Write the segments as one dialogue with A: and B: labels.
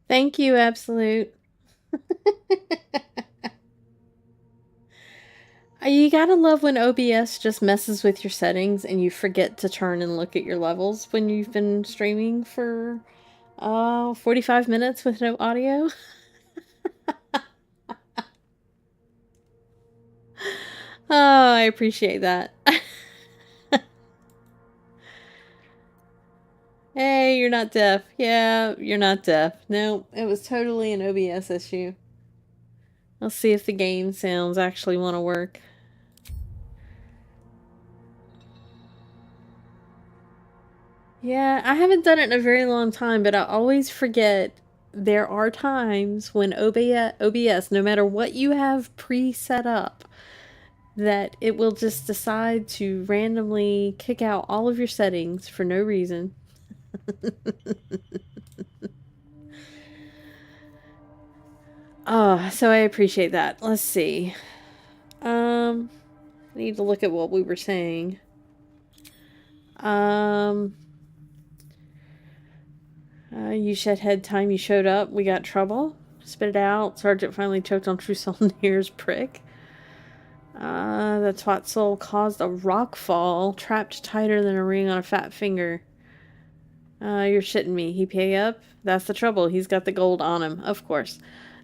A: Thank you, Absolute. You gotta love when OBS just messes with your settings and you forget to turn and look at your levels when you've been streaming for 45 minutes with no audio. Oh, I appreciate that. Hey, you're not deaf. Yeah, you're not deaf. No, it was totally an OBS issue. Let's see if the game sounds actually want to work. Yeah, I haven't done it in a very long time, but I always forget there are times when OBS, no matter what you have pre-set up, that it will just decide to randomly kick out all of your settings for no reason. Oh, so I appreciate that. Let's see. I need to look at what we were saying. Um, you shed head time you showed up. We got trouble. Spit it out. Sergeant finally choked on True Near's prick. The twat soul caused a rock fall, trapped tighter than a ring on a fat finger. You're shitting me. He pay up? That's the trouble. He's got the gold on him. Of course.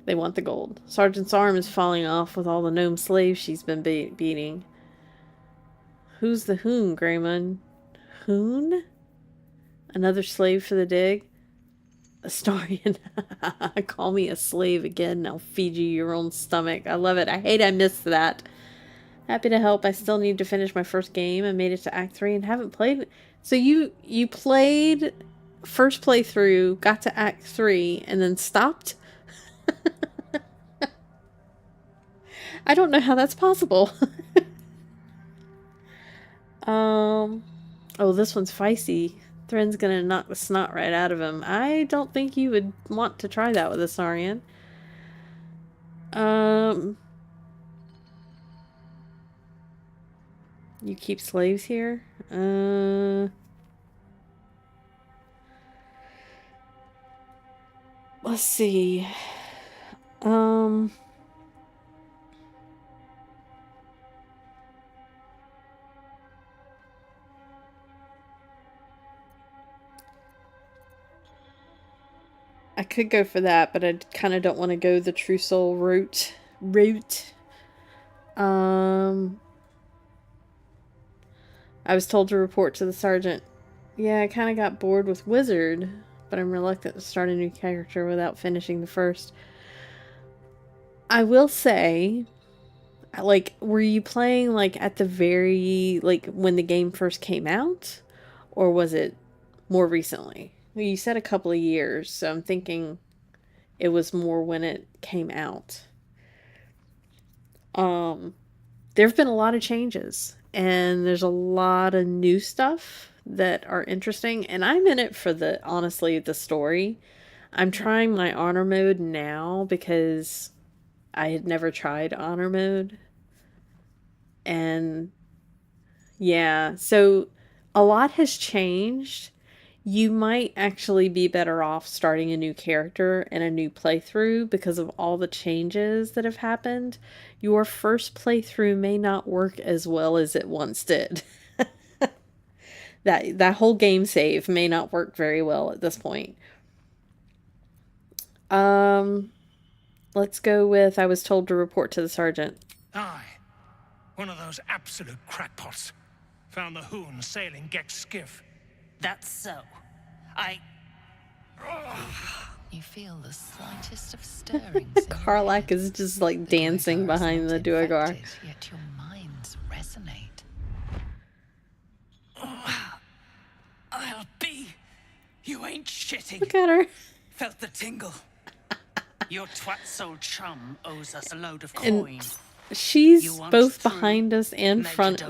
A: They want the gold. Sergeant's arm is falling off with all the gnome slaves she's been beating. Who's the hoon, Greymon? Hoon? Another slave for the dig? Astarian. Call me a slave again. I'll feed you your own stomach. I love it. I hate I missed that. Happy to help. I still need to finish my first game. I made it to Act 3 and haven't played. So you played first playthrough, got to Act 3, and then stopped? I don't know how that's possible. Oh, this one's feisty. Thren's gonna knock the snot right out of him. I don't think you would want to try that with a Saurian. You keep slaves here? Let's see. I could go for that, but I kind of don't want to go the True Soul route. I was told to report to the sergeant. Yeah, I kind of got bored with Wizard, but I'm reluctant to start a new character without finishing the first. I will say, like, were you playing, like, at the very, like, when the game first came out? Or was it more recently? Well, you said a couple of years, so I'm thinking it was more when it came out. There have been a lot of changes, and there's a lot of new stuff that are interesting, and I'm in it for the, honestly, the story. I'm trying my honor mode now because I had never tried honor mode. And yeah, so a lot has changed. You might actually be better off starting a new character and a new playthrough because of all the changes that have happened. Your first playthrough may not work as well as it once did. That whole game save may not work very well at this point. Let's go with I was told to report to the sergeant.
B: Aye. One of those absolute crackpots. Found the hoon sailing Gex skiff.
C: That's so. You feel the slightest of stirrings.
A: Karlak is just like dancing behind the Duergar.
C: Yet your minds resonate.
B: I'll be. You ain't shitting.
A: Look at her.
B: Felt the tingle.
C: Your twat-soul chum owes us a load of coin.
A: She's both behind us and front.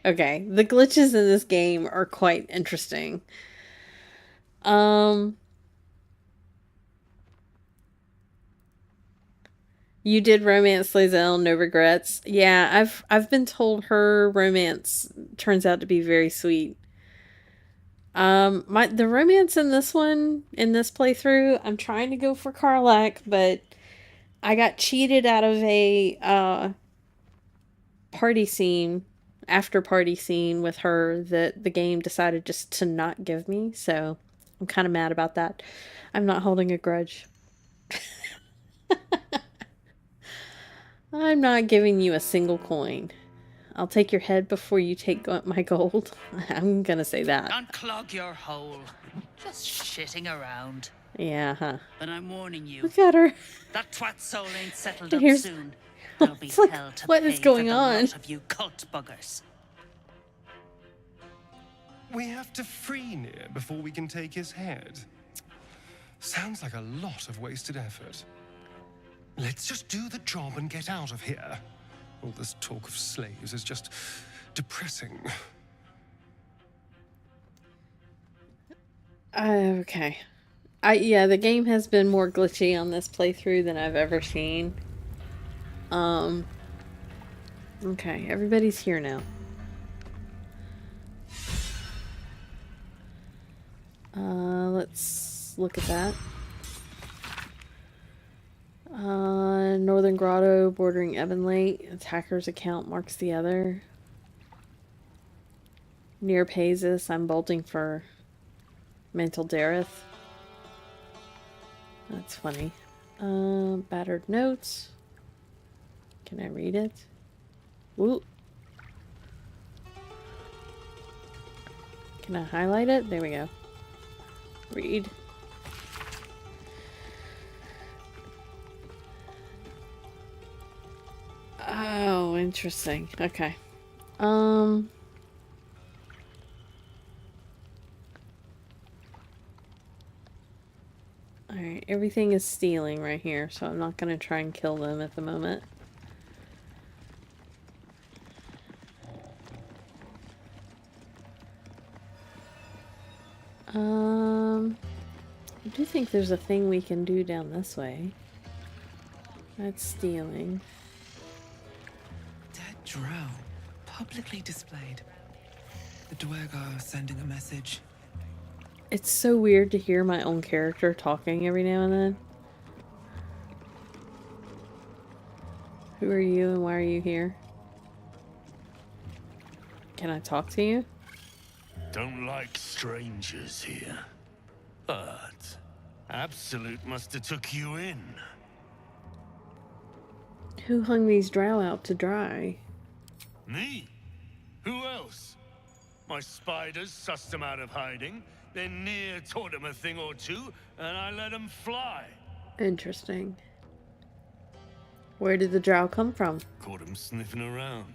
A: Okay, the glitches in this game are quite interesting. You did romance Lae'zel, no regrets. Yeah, I've been told her romance turns out to be very sweet. The romance in this one, in this playthrough, I'm trying to go for Karlach, but I got cheated out of a party scene, after party scene with her that the game decided just to not give me, so I'm kind of mad about that. I'm not holding a grudge. I'm not giving you a single coin. I'll take your head before you take my gold. I'm gonna say that.
C: Unclog your hole. Just shitting around.
A: Yeah, huh.
C: But I'm warning you.
A: Look at her.
C: That twat soul ain't settled
A: And
C: up
A: here's-
C: soon. There'll be
A: It's like,
C: hell to
A: what
C: pay
A: is going
C: for the
A: on?
C: lot of you cult buggers.
D: We have to free Nier before we can take his head. Sounds like a lot of wasted effort. Let's just do the job and get out of here. All this talk of slaves is just depressing.
A: Okay. Yeah, the game has been more glitchy on this playthrough than I've ever seen. Okay, everybody's here now. Let's look at that. Northern Grotto bordering Ebon Lake. Attacker's account marks the other. Near Pazis, I'm bolting for Mental Dareth. That's funny. Battered notes. Can I read it? Woo. Can I highlight it? There we go. Read. Oh, interesting. Okay. Alright, everything is stealing right here, so I'm not gonna try and kill them at the moment. I do think there's a thing we can do down this way. That's stealing.
E: Dead drow, publicly displayed. The Dwergo sending a message.
A: It's so weird to hear my own character talking every now and then. Who are you and why are you here? Can I talk to you?
F: Don't like strangers here. But Absolute must have took you in.
A: Who hung these drow out to dry?
F: Me? Who else? My spiders sussed them out of hiding, then Nier taught them a thing or two, and I let them fly.
A: Interesting. Where did the drow come from?
F: Caught them sniffing around.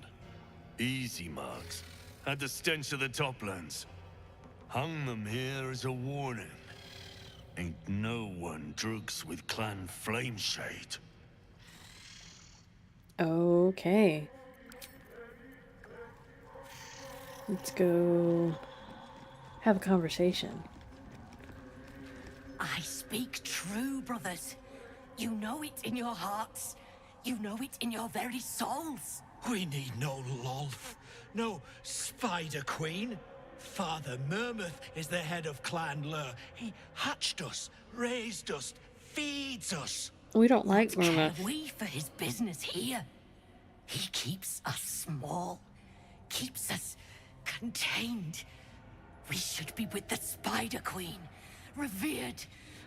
F: Easy marks. Had the stench of the Toplands. Hung them here as a warning. Ain't no one drugs with Clan Flameshade.
A: Okay. Let's go have a conversation.
G: I speak true, brothers. You know it in your hearts. You know it in your very souls.
H: We need no Lolth, no Spider Queen. Father Murmuth is the head of Clan Lur. He hatched us, raised us, feeds us.
A: We don't like
G: What care
A: Murmuth.
G: we for his business here? He keeps us small, keeps us contained. We should be with the Spider Queen, revered,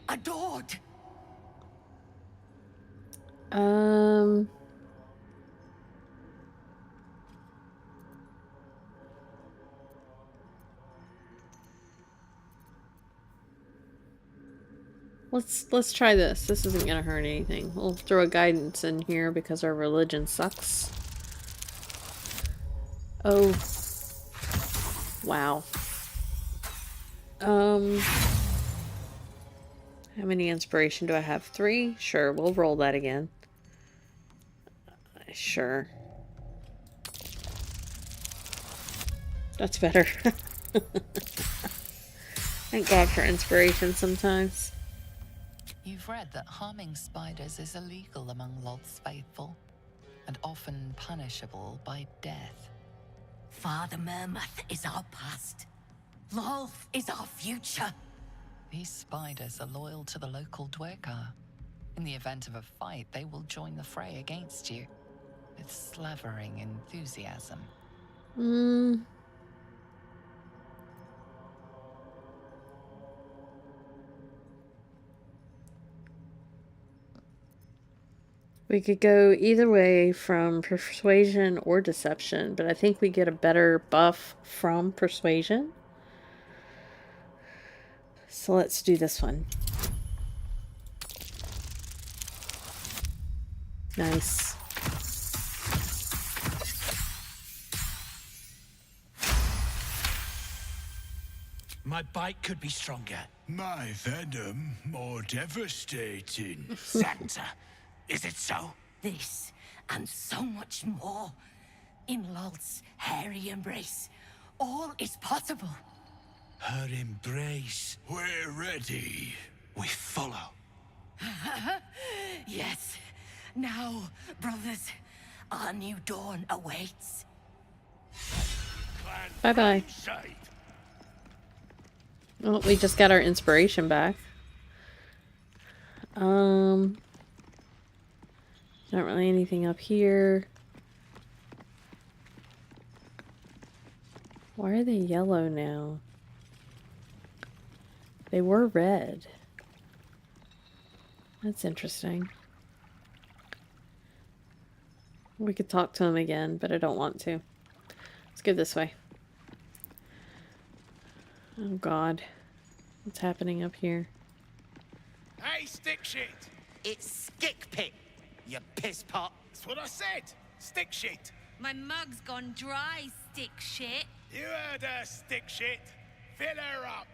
G: adored.
A: Let's try this. This isn't gonna hurt anything. We'll throw a guidance in here because our religion sucks. Oh. Wow. How many inspiration do I have? 3? Sure, we'll roll that again. Sure. That's better. Thank God for inspiration sometimes.
I: You've read that harming spiders is illegal among Lolth's faithful, and often punishable by death.
G: Father Murmuth is our past. Lolth is our future.
I: These spiders are loyal to the local Dwergar. In the event of a fight, they will join the fray against you, with slavering enthusiasm.
A: We could go either way from persuasion or deception, but I think we get a better buff from persuasion. So let's do this one. Nice.
H: My bite could be stronger.
B: My venom more devastating.
H: Santa, is it so?
G: This and so much more. In Lolth's hairy embrace, all is possible.
H: Her embrace.
B: We're ready.
H: We follow.
G: Yes. Now, brothers, our new dawn awaits.
A: Bye-bye. Oh, we just got our inspiration back. Not really anything up here. Why are they yellow now? They were red. That's interesting. We could talk to them again, but I don't want to. Let's go this way. Oh god. What's happening up here?
B: Hey, stick shit!
J: It's Skick Pit, you piss pot.
B: That's what I said. Stick shit.
K: My mug's gone dry, stick shit.
B: You heard her, stick shit. Fill her up.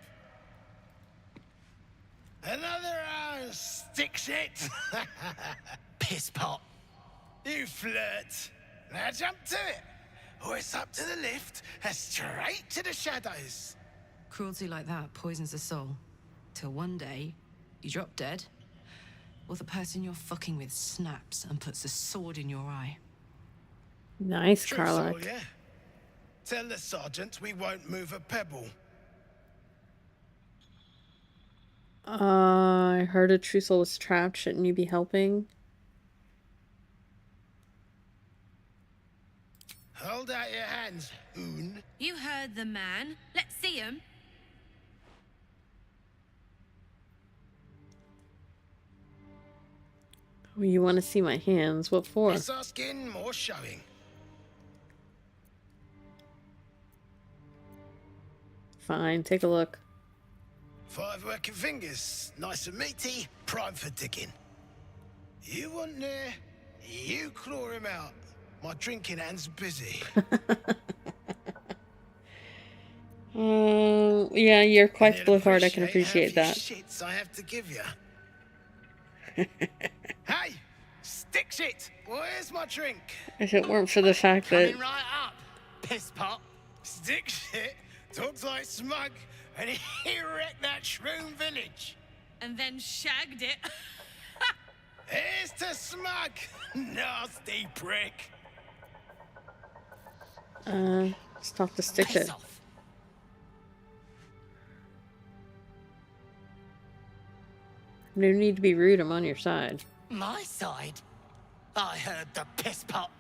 B: Another stick shit.
J: Piss pot.
B: You flirt. Now jump to it. Or it's up to the lift and straight to the shadows.
L: Cruelty like that poisons the soul. Till one day, you drop dead, or the person you're fucking with snaps and puts a sword in your eye.
A: Nice,
B: True
A: Carla.
B: soul, yeah? Tell the sergeant we won't move a pebble.
A: I heard a true soul was trapped. Shouldn't you be helping?
B: Hold out your hands, Oon.
K: You heard the man. Let's see him.
A: Oh, you want to see my hands? What for?
B: Less asking, more showing.
A: Fine, take a look.
B: 5 working fingers, nice and meaty, prime for digging. You want there, you claw him out. My drinking hand's busy.
A: Yeah, you're quite blue heart. I can appreciate
B: how few
A: that.
B: Shits I have to give you. Hey, stick shit. Where's my drink?
A: If it weren't for the fact that
J: Coming right up, piss pot.
B: Stick shit talks like smug, and he wrecked that shroom village.
K: And then shagged it.
B: Here's to smug, nasty prick.
A: let's talk to Stick Shit.
J: Piss off.
A: No need to be rude. I'm on your side.
J: My side? I heard the piss pot.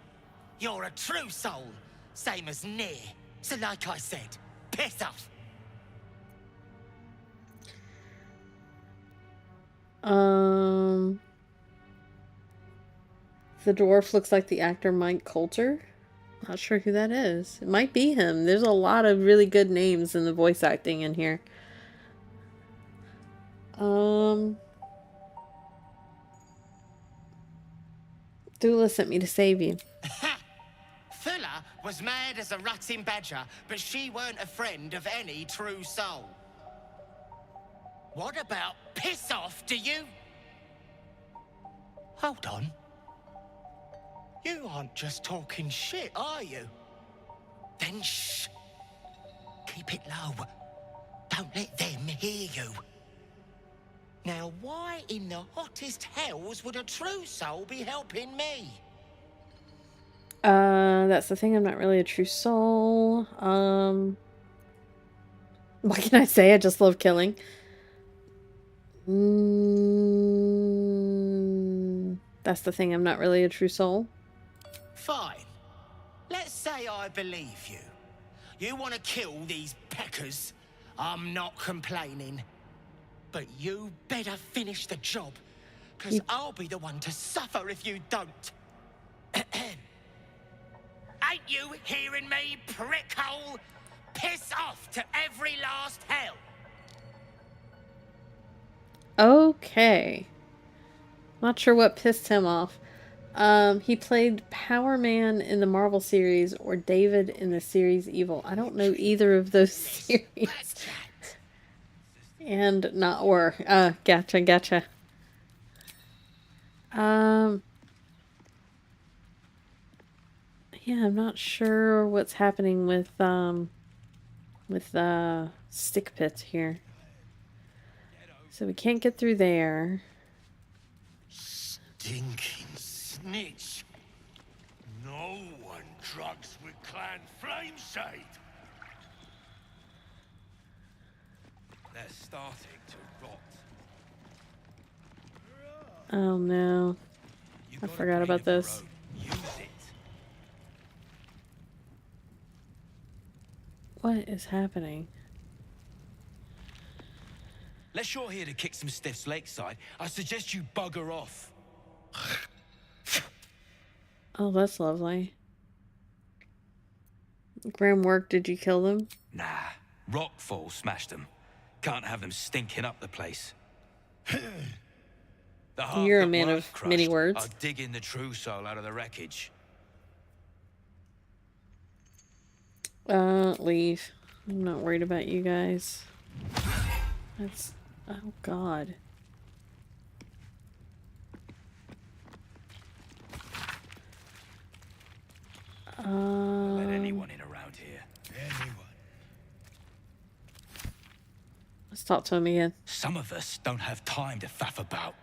J: You're a true soul, same as near. So like I said, piss off.
A: The dwarf looks like the actor Mike Coulter. Not sure who that is. It might be him. There's a lot of really good names in the voice acting in here. Dula sent me to save you.
J: Fuller was mad as a rutting badger, but she weren't a friend of any true soul. What about piss off, do you? Hold on. You aren't just talking shit, are you? Then shh. Keep it low. Don't let them hear you. Now, why in the hottest hells would a true soul be helping me?
A: That's the thing. I'm not really a true soul. What can I say? I just love killing. That's the thing. I'm not really a true soul.
J: Fine. Let's say I believe you. You want to kill these peckers. I'm not complaining. But you better finish the job, because I'll be the one to suffer if you don't. Ain't you hearing me, prickhole? Piss off to every last hell.
A: Okay. Not sure what pissed him off. He played Power Man in the Marvel series or David in the series Evil. I don't know either of those series. And not or. Gotcha. Yeah, I'm not sure what's happening with stick pits here. So we can't get through there.
F: Stinking snitch. No one drugs with Clan Flameshade.
M: They're starting to rot.
A: Oh no. I forgot about this.
M: Use it.
A: What is happening?
M: Unless you're here to kick some stiffs lakeside, I suggest you bugger off.
A: Oh, that's lovely. Grim work, did you kill them?
M: Nah, rockfall smashed them. Can't have them stinking up the place. The half
A: You're a
M: that
A: man
M: weren't
A: of
M: crushed
A: many words.
M: are digging the true soul out of the wreckage.
A: Leave. I'm not worried about you guys. That's... Oh, God.
M: Let anyone in around here.
B: Anyone.
A: Let's talk to him again.
M: Some of us don't have time to faff about.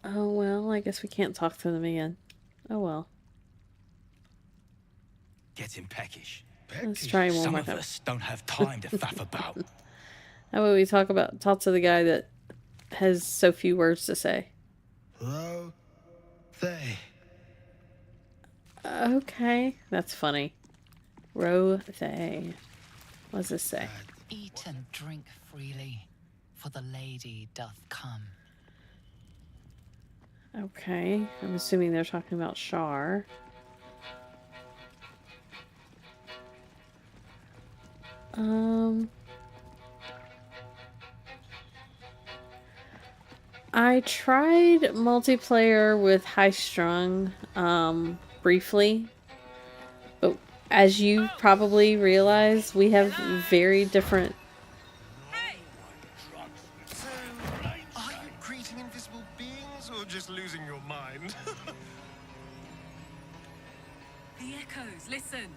A: Oh, well, I guess we can't talk to them again. Oh, well.
M: Getting peckish.
A: Let's try one
M: Some
A: more
M: of
A: time.
M: us don't have time to faff about.
A: How about we talk to the guy that has so few words to say?
B: Bro, they.
A: Okay, that's funny. Row they. What does this say?
I: Eat and drink freely, for the lady doth come.
A: Okay, I'm assuming they're talking about Shar. I tried multiplayer with High Strung, briefly. But as you probably realize, we have very different...
D: Are you greeting invisible beings or just losing your mind?
K: The echoes, listen.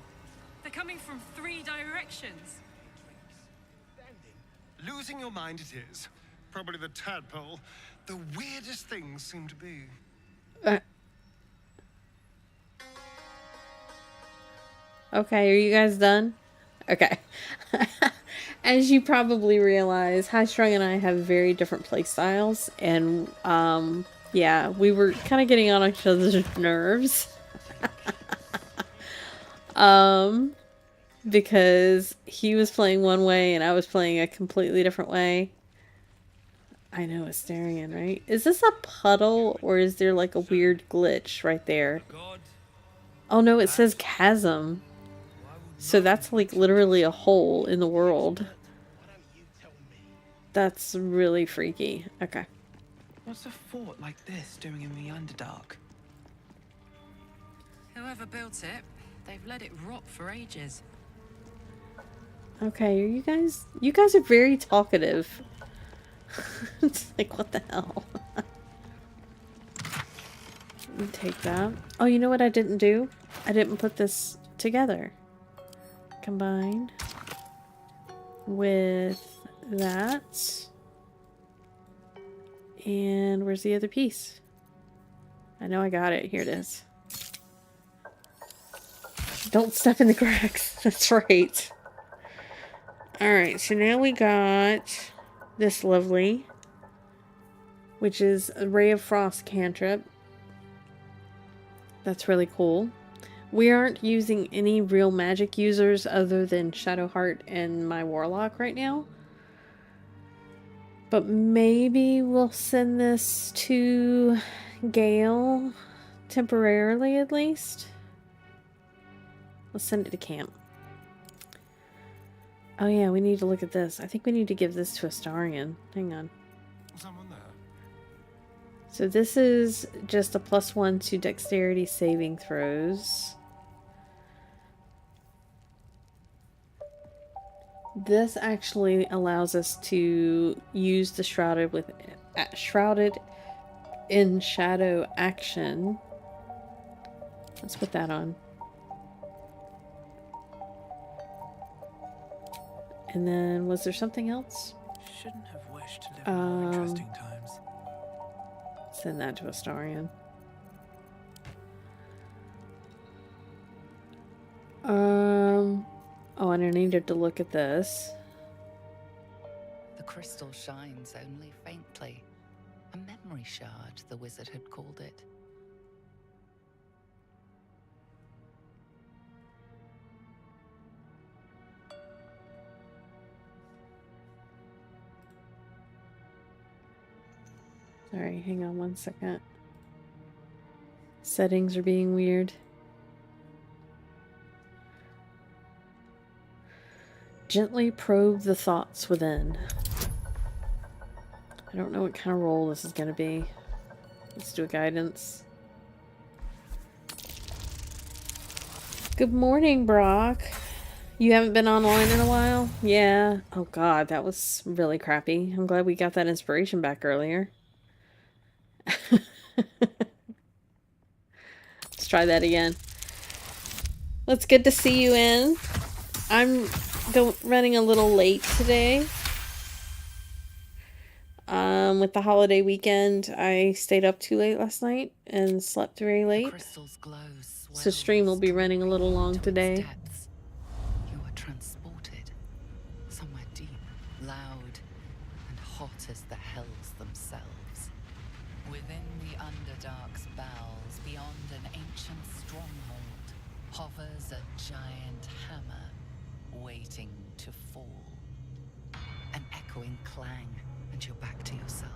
K: They're coming from 3 directions.
D: Losing your mind it is. Probably the tadpole. The weirdest things seem to be.
A: Okay, are you guys done? Okay. As you probably realize, High Strung and I have very different play styles, and yeah, we were kind of getting on each other's nerves. Because he was playing one way and I was playing a completely different way. I know, Asterion, right? Is this a puddle or is there like a weird glitch right there? Oh no, it says chasm. So that's like literally a hole in the world. That's really freaky. Okay.
E: What's a fort like this doing in the Underdark?
L: Whoever built it, they've let it rot for ages.
A: Okay, you guys are very talkative. It's like, what the hell? Let me take that. Oh, you know what I didn't do? I didn't put this together. Combine with that. And where's the other piece? I know I got it. Here it is. Don't step in the cracks. That's right. Alright, so now we got this lovely, which is a Ray of Frost cantrip. That's really cool. We aren't using any real magic users other than Shadowheart and my Warlock right now. But maybe we'll send this to Gale, temporarily at least. Let's send it to camp. Oh yeah, we need to look at this. I think we need to give this to Astarion. Hang on.
D: Someone there.
A: So this is just a +1 to dexterity saving throws. This actually allows us to use the shrouded in shadow action. Let's put that on. And then was there something else?
H: Shouldn't have wished to live in more interesting times.
A: Send that to Astarion. Oh, and I needed to look at this.
I: The crystal shines only faintly. A memory shard, the wizard had called it.
A: Sorry, hang on one second. Settings are being weird. Gently probe the thoughts within. I don't know what kind of roll this is going to be. Let's do a guidance. Good morning, Brock. You haven't been online in a while? Yeah. Oh god, that was really crappy. I'm glad we got that inspiration back earlier. Let's try that again. Well, it's good to see you in. I'm running a little late today. With the holiday weekend, I stayed up too late last night and slept very late. So stream will be running a little long today.
I: You are transported somewhere deep, loud, and hot as the hells themselves. Within the Underdark's bowels, beyond an ancient stronghold, hovers a giant hammer, waiting to fall. An echoing clang, and you're back to yourself,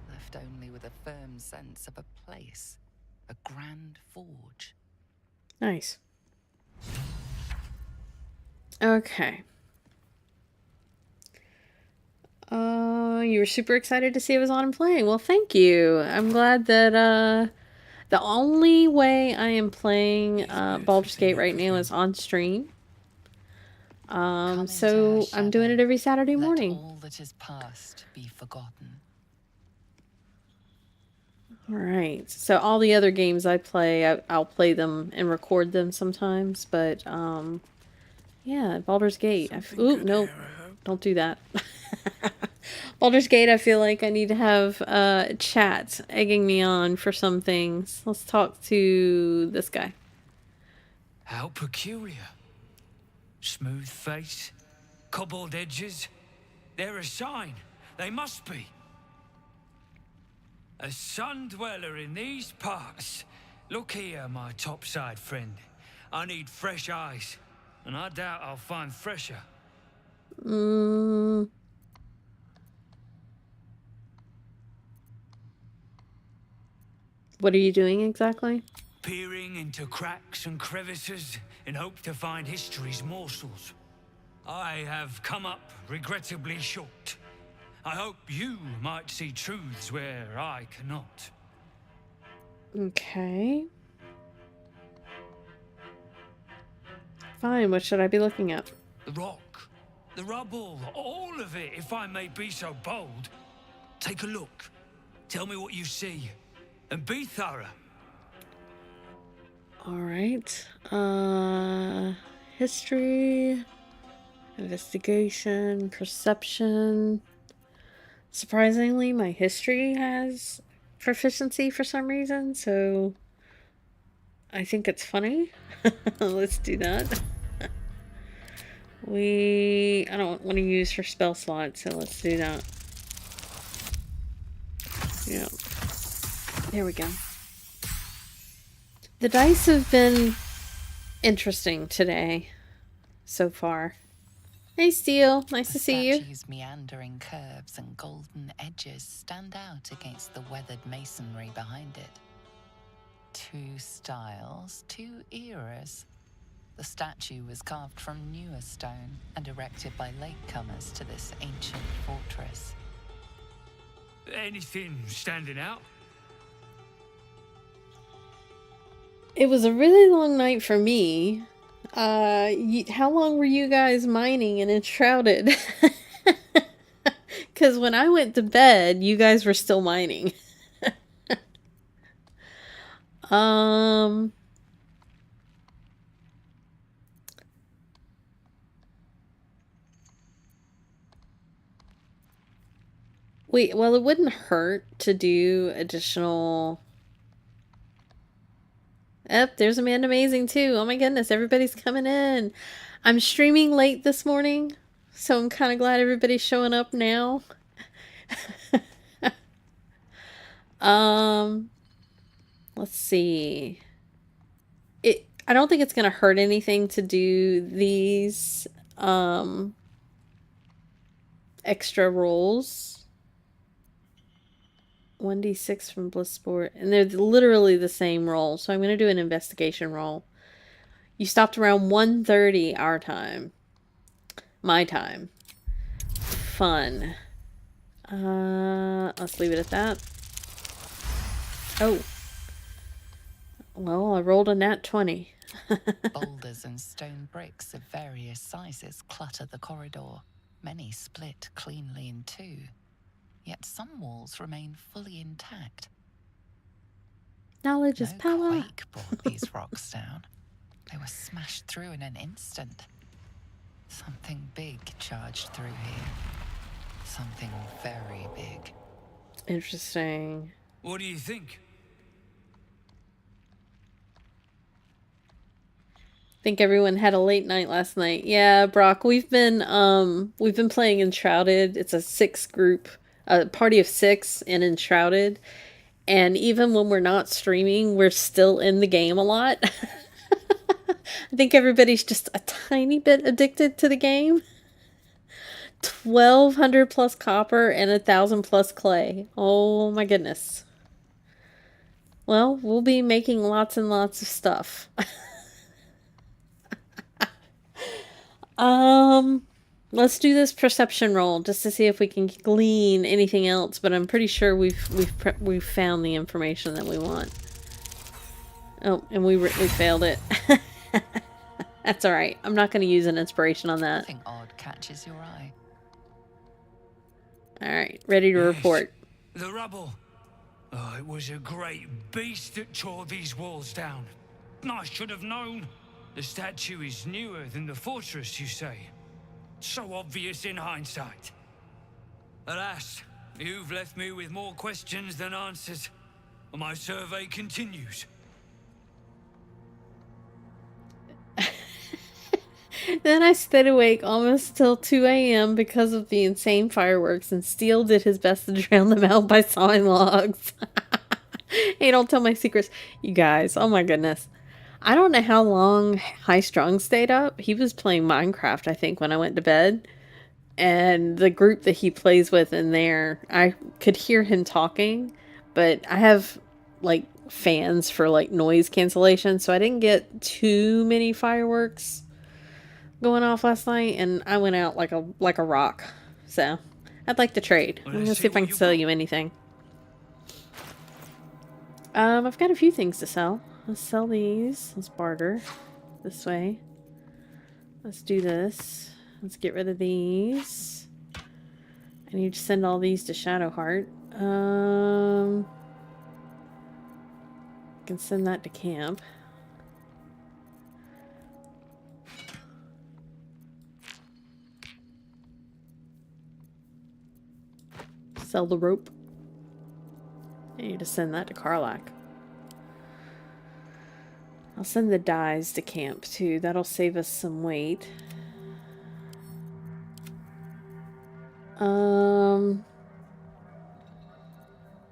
I: left only with a firm sense of a place, a grand forge.
A: Nice. Okay. You were super excited to see I was on and playing. Well, thank you. I'm glad that, the only way I am playing, Baldur's Gate right now is on stream. So I'm doing it every Saturday morning.
I: All that is past be forgotten.
A: Alright, so all the other games I play, I'll play them and record them sometimes, but, yeah, Baldur's Gate. Ooh, nope, don't do that. Baldur's Gate, I feel like I need to have, chat egging me on for some things. Let's talk to this guy.
N: How peculiar. Smooth face, cobbled edges. They're a sign. They must be. A sun dweller in these parts. Look here, my topside friend. I need fresh eyes, and I doubt I'll find fresher.
A: What are you doing exactly?
N: Peering into cracks and crevices in hope to find history's morsels. I have come up regrettably short. I hope you might see truths where I cannot.
A: Okay. Fine, what should I be looking at?
N: The rock, the rubble, all of it, if I may be so bold. Take a look. Tell me what you see. And be thorough.
A: Alright. History, investigation, perception. Surprisingly, my history has proficiency for some reason, so I think it's funny. Let's do that. I don't want to use her spell slot, so let's do that. Yeah. There we go. The dice have been interesting today, so far. Hey, Steel. Nice to see you.
I: The statue's meandering curves and golden edges stand out against the weathered masonry behind it. Two styles, two eras. The statue was carved from newer stone and erected by latecomers to this ancient fortress.
N: Anything standing out?
A: It was a really long night for me. How long were you guys mining and enshrouded? Because when I went to bed, you guys were still mining. Wait, well, it wouldn't hurt to do additional... Yep, there's Amanda Amazing too. Oh my goodness, everybody's coming in. I'm streaming late this morning, so I'm kind of glad everybody's showing up now. Let's see. I don't think it's going to hurt anything to do these extra rolls. 1d6 from Blissport. And they're literally the same roll. So I'm going to do an investigation roll. You stopped around 1:30 our time. My time. Fun. Let's leave it at that. Oh. Well, I rolled a nat 20.
I: Boulders and stone bricks of various sizes clutter the corridor. Many split cleanly in two. Yet some walls remain fully intact.
A: Knowledge is power.
I: No quake brought these rocks down. They were smashed through in an instant. Something big charged through here. Something very big.
A: Interesting.
N: What do you think?
A: Think everyone had a late night last night. Yeah, Brock, we've been playing Enshrouded. It's a 6 group, a party of 6 in Enshrouded. And even when we're not streaming, we're still in the game a lot. I think everybody's just a tiny bit addicted to the game. 1,200 plus copper and 1,000 plus clay. Oh my goodness. Well, we'll be making lots and lots of stuff. Let's do this perception roll just to see if we can glean anything else, but I'm pretty sure we've found the information that we want. Oh, and we failed it. That's all right. I'm not going to use an inspiration on that.
I: Nothing odd catches your eye.
A: All right, ready to report.
N: The rubble. Oh, it was a great beast that tore these walls down. I should have known. The statue is newer than the fortress, you say? So obvious in hindsight. Alas, you've left me with more questions than answers. My survey continues.
A: Then I stayed awake almost till 2 a.m. because of the insane fireworks, and Steele did his best to drown them out by sawing logs. Hey, don't tell my secrets. You guys, oh my goodness. I don't know how long High Strung stayed up. He was playing Minecraft, I think, when I went to bed. And the group that he plays with in there, I could hear him talking, but I have, like, fans for, like, noise cancellation, so I didn't get too many fireworks going off last night, and I went out like a rock. So, I'd like to trade. I'm gonna see if I can sell you anything. I've got a few things to sell. Let's sell these. Let's barter this way. Let's do this. Let's get rid of these. I need to send all these to Shadowheart. I can send that to camp. Sell the rope. I need to send that to Karlak. I'll send the dyes to camp too. That'll save us some weight.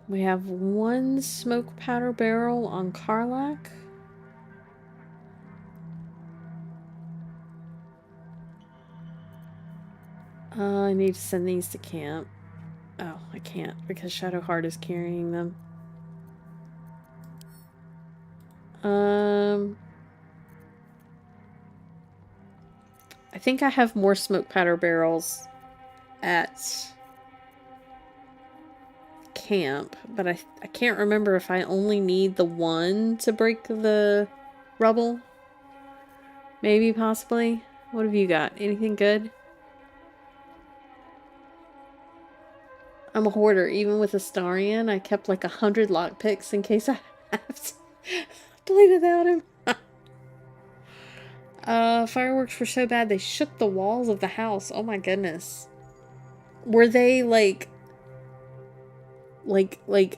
A: We have one smoke powder barrel on Karlak. I need to send these to camp. Oh, I can't because Shadowheart is carrying them. I think I have more smoke powder barrels at camp, but I can't remember if I only need the one to break the rubble. Maybe, possibly. What have you got? Anything good? I'm a hoarder. Even with Astarion, I kept like 100 lockpicks in case I have to play without him. Fireworks were so bad they shook the walls of the house. Oh my goodness. Were they like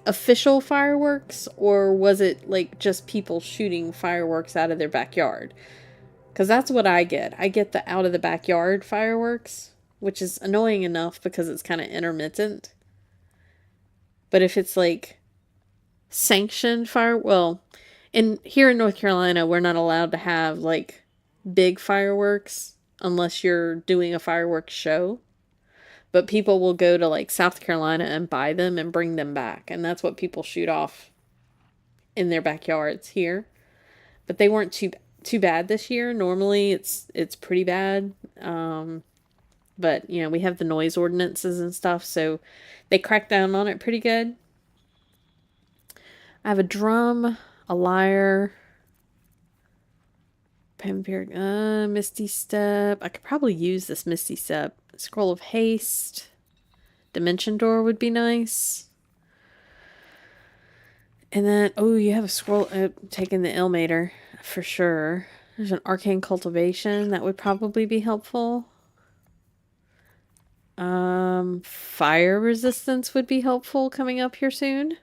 A: official fireworks, or was it like just people shooting fireworks out of their backyard? Because that's what I get. I get the out of the backyard fireworks, which is annoying enough because it's kind of intermittent. But if it's like sanctioned fire, well, here in North Carolina, we're not allowed to have like big fireworks unless you're doing a fireworks show. But people will go to like South Carolina and buy them and bring them back. And that's what people shoot off in their backyards here. But they weren't too bad this year. Normally it's pretty bad. But you know, we have the noise ordinances and stuff, so they crack down on it pretty good. I have a drum, a lyre, vampiric, Misty Step. I could probably use this Misty Step. Scroll of Haste. Dimension Door would be nice. And then, oh, you have a scroll, taking the Ilmater, for sure. There's an Arcane Cultivation. That would probably be helpful. Fire Resistance would be helpful coming up here soon.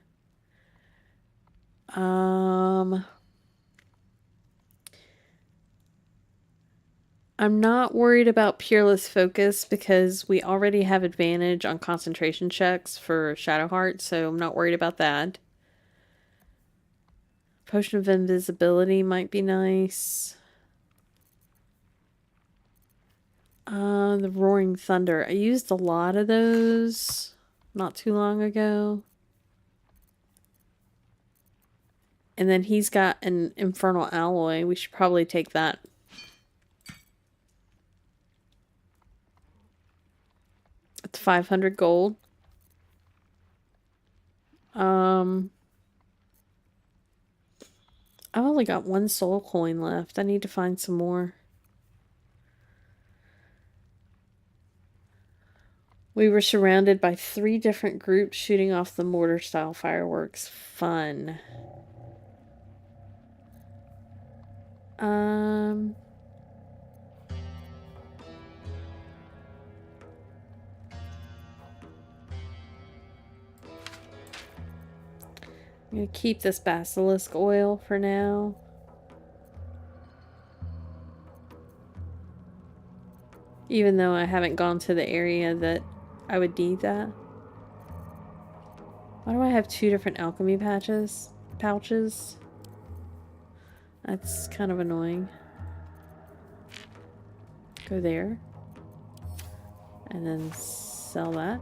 A: I'm not worried about Peerless Focus because we already have advantage on concentration checks for Shadowheart, so I'm not worried about that. Potion of Invisibility might be nice. The Roaring Thunder. I used a lot of those not too long ago. And then he's got an Infernal Alloy. We should probably take that. It's 500 gold. I've only got one soul coin left. I need to find some more. We were surrounded by 3 different groups shooting off the mortar style fireworks. Fun. I'm going to keep this basilisk oil for now. Even though I haven't gone to the area that I would need that. Why do I have 2 different alchemy pouches? That's kind of annoying. Go there. And then sell that.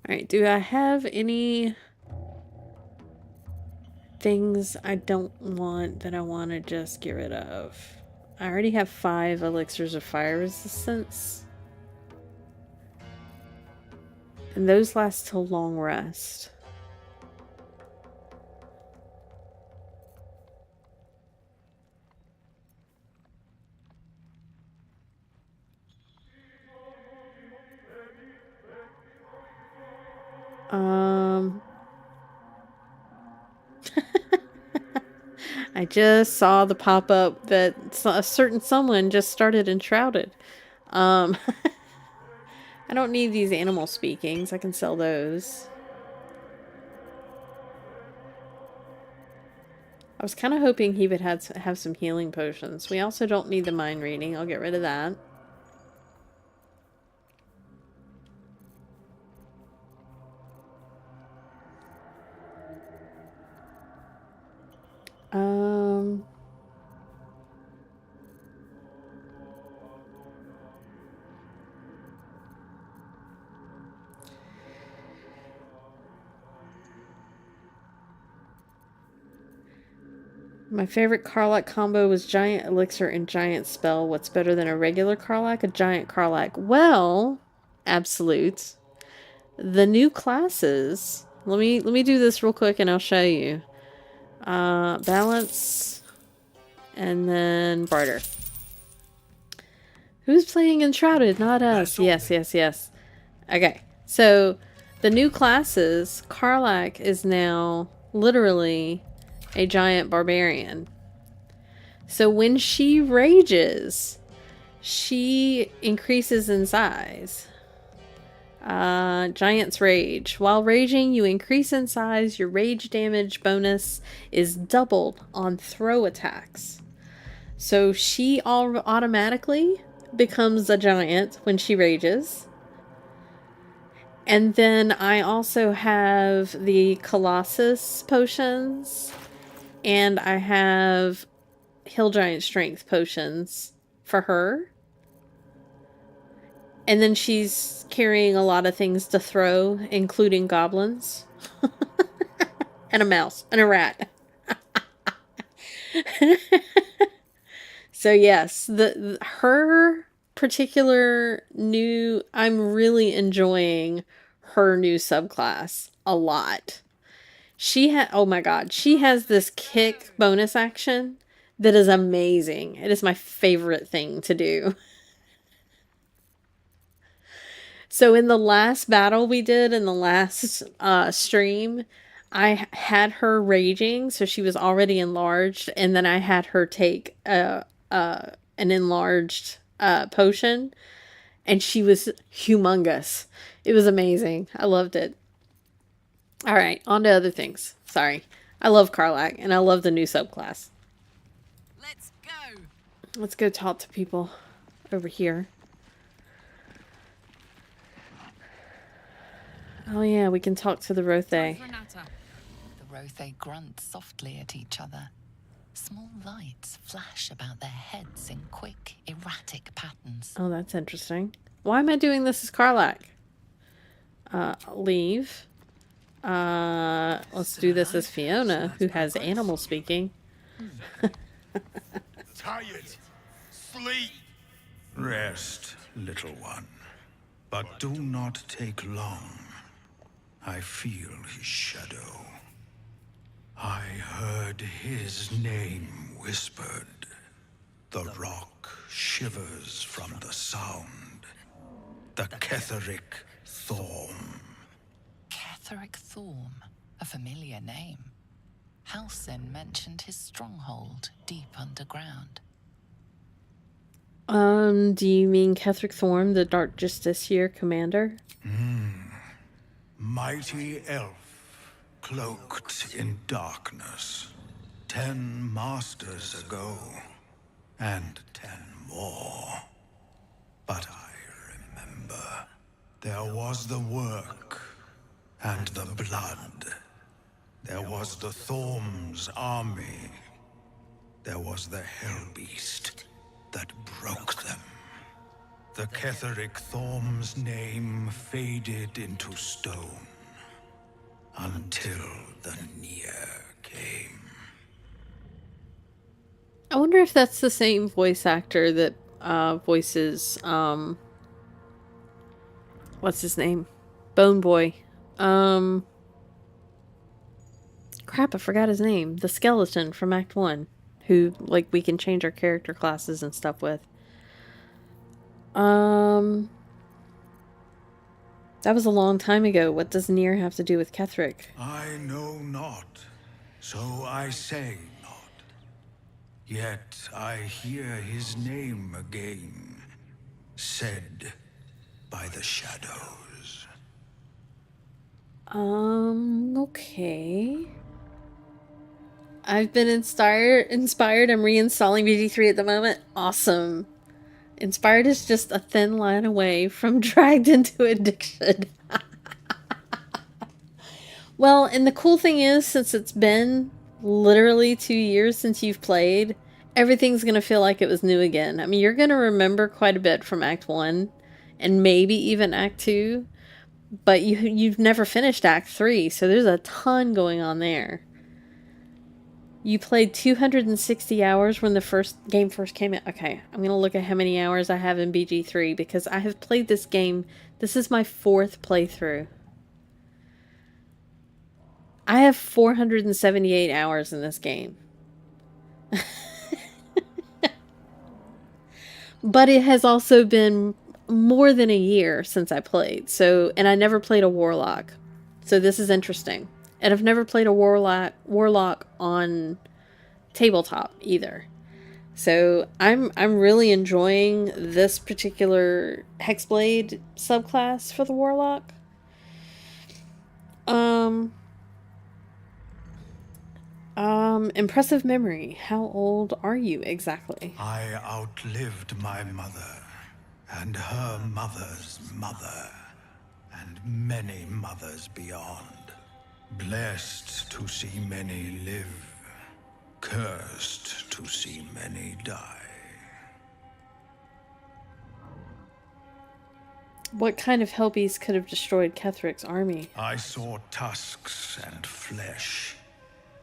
A: Alright, do I have any things I don't want that I want to just get rid of? I already have 5 elixirs of fire resistance. And those last till long rest. I just saw the pop-up that a certain someone just started Enshrouded. I don't need these animal speakings. I can sell those. was kind of hoping he would have some healing potions. We also don't need the mind reading. I'll get rid of that. My favorite Karlach combo was Giant Elixir and Giant Spell. What's better than a regular Karlach? A Giant Karlach. Well, absolute. The new classes. Let me do this real quick and I'll show you. Balance. And then Barter. Who's playing Enshrouded? Not us. Yes, yes, yes. Okay. So, the new classes, Karlach is now literally a giant barbarian. So when she rages, she increases in size. Giant's Rage. While raging, you increase in size. Your rage damage bonus is doubled on throw attacks. So she automatically becomes a giant when she rages. And then I also have the Colossus potions. And I have Hill Giant Strength potions for her. And then she's carrying a lot of things to throw, including goblins. And a mouse. And a rat. So yes, her particular new... I'm really enjoying her new subclass a lot. Oh my god, she has this kick bonus action that is amazing. It is my favorite thing to do. So in the last battle we did, in the last stream, I had her raging, so she was already enlarged, and then I had her take an enlarged potion, and she was humongous. It was amazing. I loved it. Alright, on to other things. Sorry. I love Karlach, and I love the new subclass.
L: Let's go!
A: Let's go talk to people over here. Oh yeah, we can talk to the Rothe.
I: The Rothe grunt softly at each other. Small lights flash about their heads in quick, erratic patterns.
A: Oh, that's interesting. Why am I doing this as Karlach? Leave. Let's do this as Fiona, who has animal speaking.
B: Tired. Sleep.
O: Rest, little one. But do not take long. I feel his shadow. I heard his name whispered. The rock shivers from the sound. The Ketheric Thorm.
I: Ketheric Thorm, a familiar name. Halsin mentioned his stronghold deep underground.
A: Do you mean Ketheric Thorm, the Dark Justiciar commander?
O: Mighty elf, cloaked in darkness. 10 masters ago, and 10 more. But I remember, there was the work, and the blood. There was the Thorm's army. There was the Hellbeast that broke them. The Ketheric Thorm's name faded into stone until the Near came.
A: I wonder if that's the same voice actor that voices what's his name? Bone Boy. Crap, I forgot his name. The skeleton from Act 1. Who, like, we can change our character classes and stuff with. That was a long time ago. What does Nier have to do with Ketheric?
O: I know not, so I say not. Yet I hear his name again, said by the shadows.
A: Okay. I've been inspired. I'm reinstalling BG3 at the moment. Awesome. Inspired is just a thin line away from dragged into addiction. Well, and the cool thing is, since it's been literally 2 years since you've played, everything's going to feel like it was new again. I mean, you're going to remember quite a bit from Act 1 and maybe even Act 2, but you've never finished Act 3, so there's a ton going on there. You played 260 hours when the game first came out. Okay, I'm going to look at how many hours I have in BG3 because I have played this game. This is my 4th playthrough. I have 478 hours in this game. But it has also been more than a year since I played. And I never played a warlock. So this is interesting. And I've never played a warlock on tabletop either. So I'm really enjoying this particular Hexblade subclass for the warlock. Impressive memory. How old are you exactly?
O: I outlived my mother, and her mother's mother, and many mothers beyond. Blessed to see many live, cursed to see many die.
A: What kind of Helpies could have destroyed Kethric's army?
O: I saw tusks and flesh,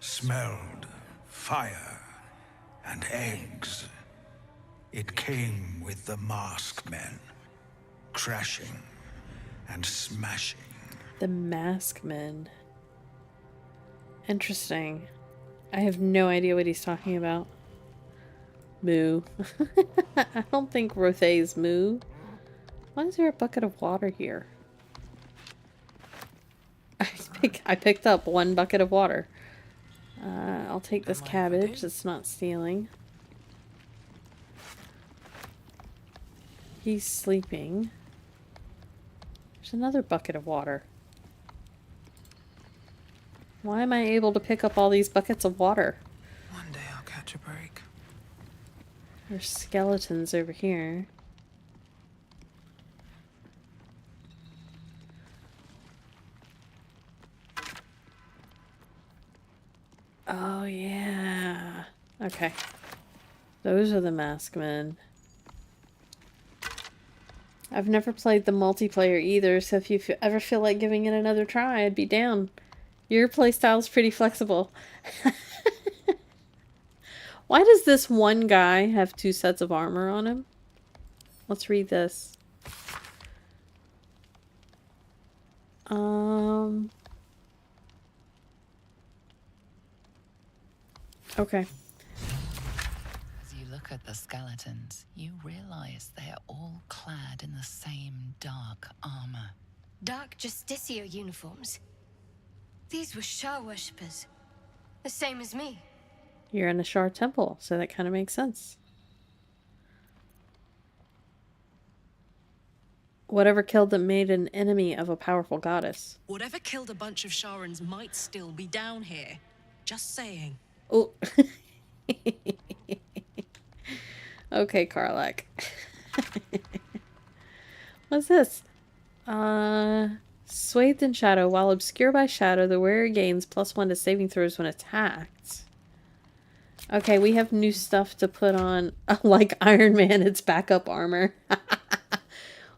O: smelled fire and eggs. It came with the masked men, crashing and smashing.
A: The masked men. Interesting. I have no idea what he's talking about. Moo. I don't think Rothe's moo. Why is there a bucket of water here? I picked up 1 bucket of water. I'll take this cabbage. It's not stealing. He's sleeping. There's another bucket of water. Why am I able to pick up all these buckets of water?
E: One day I'll catch a break.
A: There's skeletons over here. Oh, yeah. Okay. Those are the masked men. I've never played the multiplayer either, so if you ever feel like giving it another try, I'd be down. Your playstyle's pretty flexible. Why does this one guy have 2 sets of armor on him? Let's read this. Okay.
I: As you look at the skeletons, you realize they are all clad in the same dark armor.
P: Dark Justicia uniforms. These were Shah worshippers. The same as me.
A: You're in a Shar temple, so that kind of makes sense. Whatever killed them made an enemy of a powerful goddess.
L: Whatever killed a bunch of Sharans might still be down here. Just saying.
A: Oh. Okay, Karlak. What's this? Swathed in shadow. While obscured by shadow, the wearer gains +1 to saving throws when attacked. Okay, we have new stuff to put on. Like Iron Man, it's backup armor.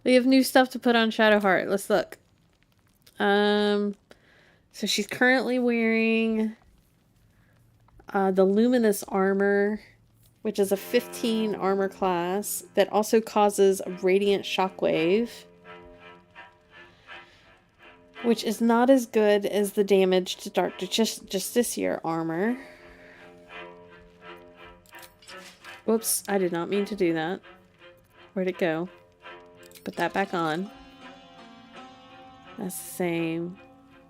A: We have new stuff to put on Shadowheart. Let's look. So she's currently wearing the Luminous armor, which is a 15 armor class that also causes a radiant shockwave, which is not as good as the damage to Dark Justiciar armor. Whoops, I did not mean to do that. Where'd it go? Put that back on. That's the same.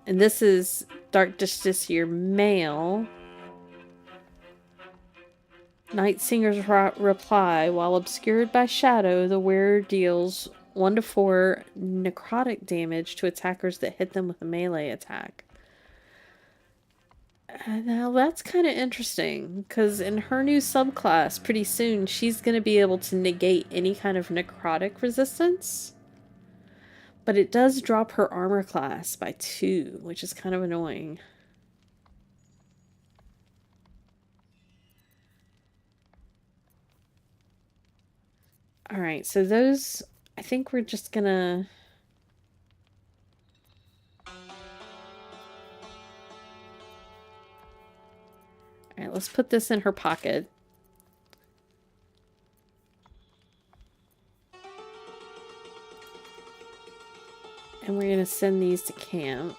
A: And this is Dark Justiciar male. Night Singer's reply. While obscured by shadow, the wearer deals 1 to 4 necrotic damage to attackers that hit them with a melee attack. Now that's kind of interesting, because in her new subclass, pretty soon, she's going to be able to negate any kind of necrotic resistance. But it does drop her armor class by 2, which is kind of annoying. Alright, so those, I think we're just gonna... Alright, let's put this in her pocket. And we're gonna send these to camp.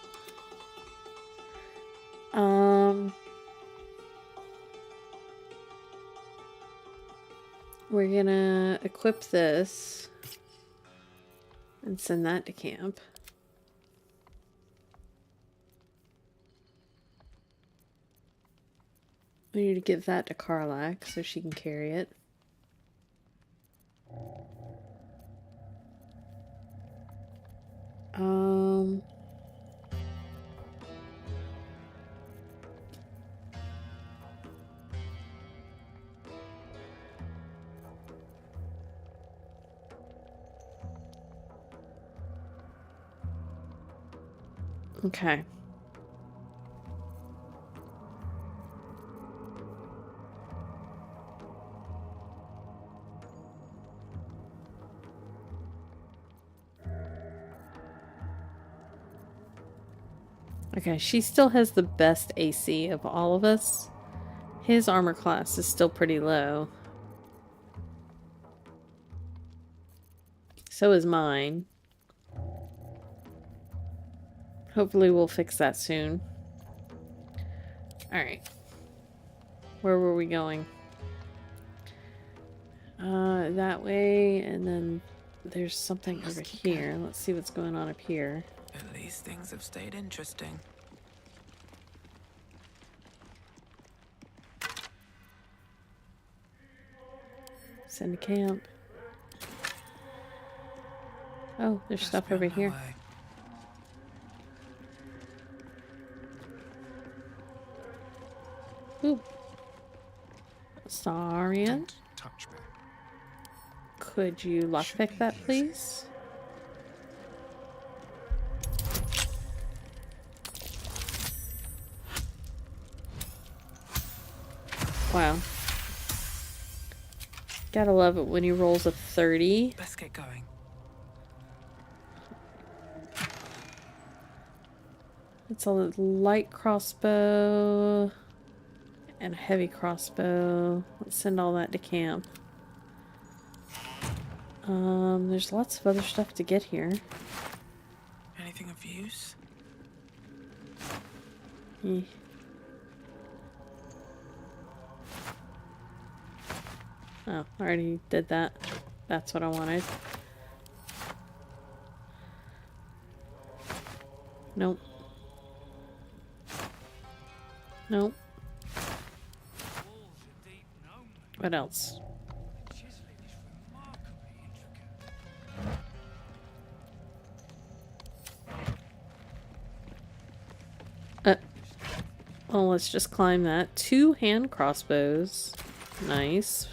A: We're gonna equip this and send that to camp. We need to give that to Karlak so she can carry it. Okay. Okay, she still has the best AC of all of us. His armor class is still pretty low. So is mine. Hopefully we'll fix that soon. Alright. Where were we going? That way, and then there's something over here. Let's see what's going on up here.
E: At least things have stayed interesting.
A: Send to camp. Oh, there's stuff over here. Ooh. Sarian.
O: Touch me.
A: Could you lockpick that, please? Wow. Gotta love it when he rolls a 30.
E: Let's get going.
A: It's a light crossbow and a heavy crossbow. Let's send all that to camp. There's lots of other stuff to get here.
E: Anything of use?
A: Eh. Oh, I already did that. That's what I wanted. Nope. Nope. What else? Well, let's just climb that. 2 hand crossbows. Nice.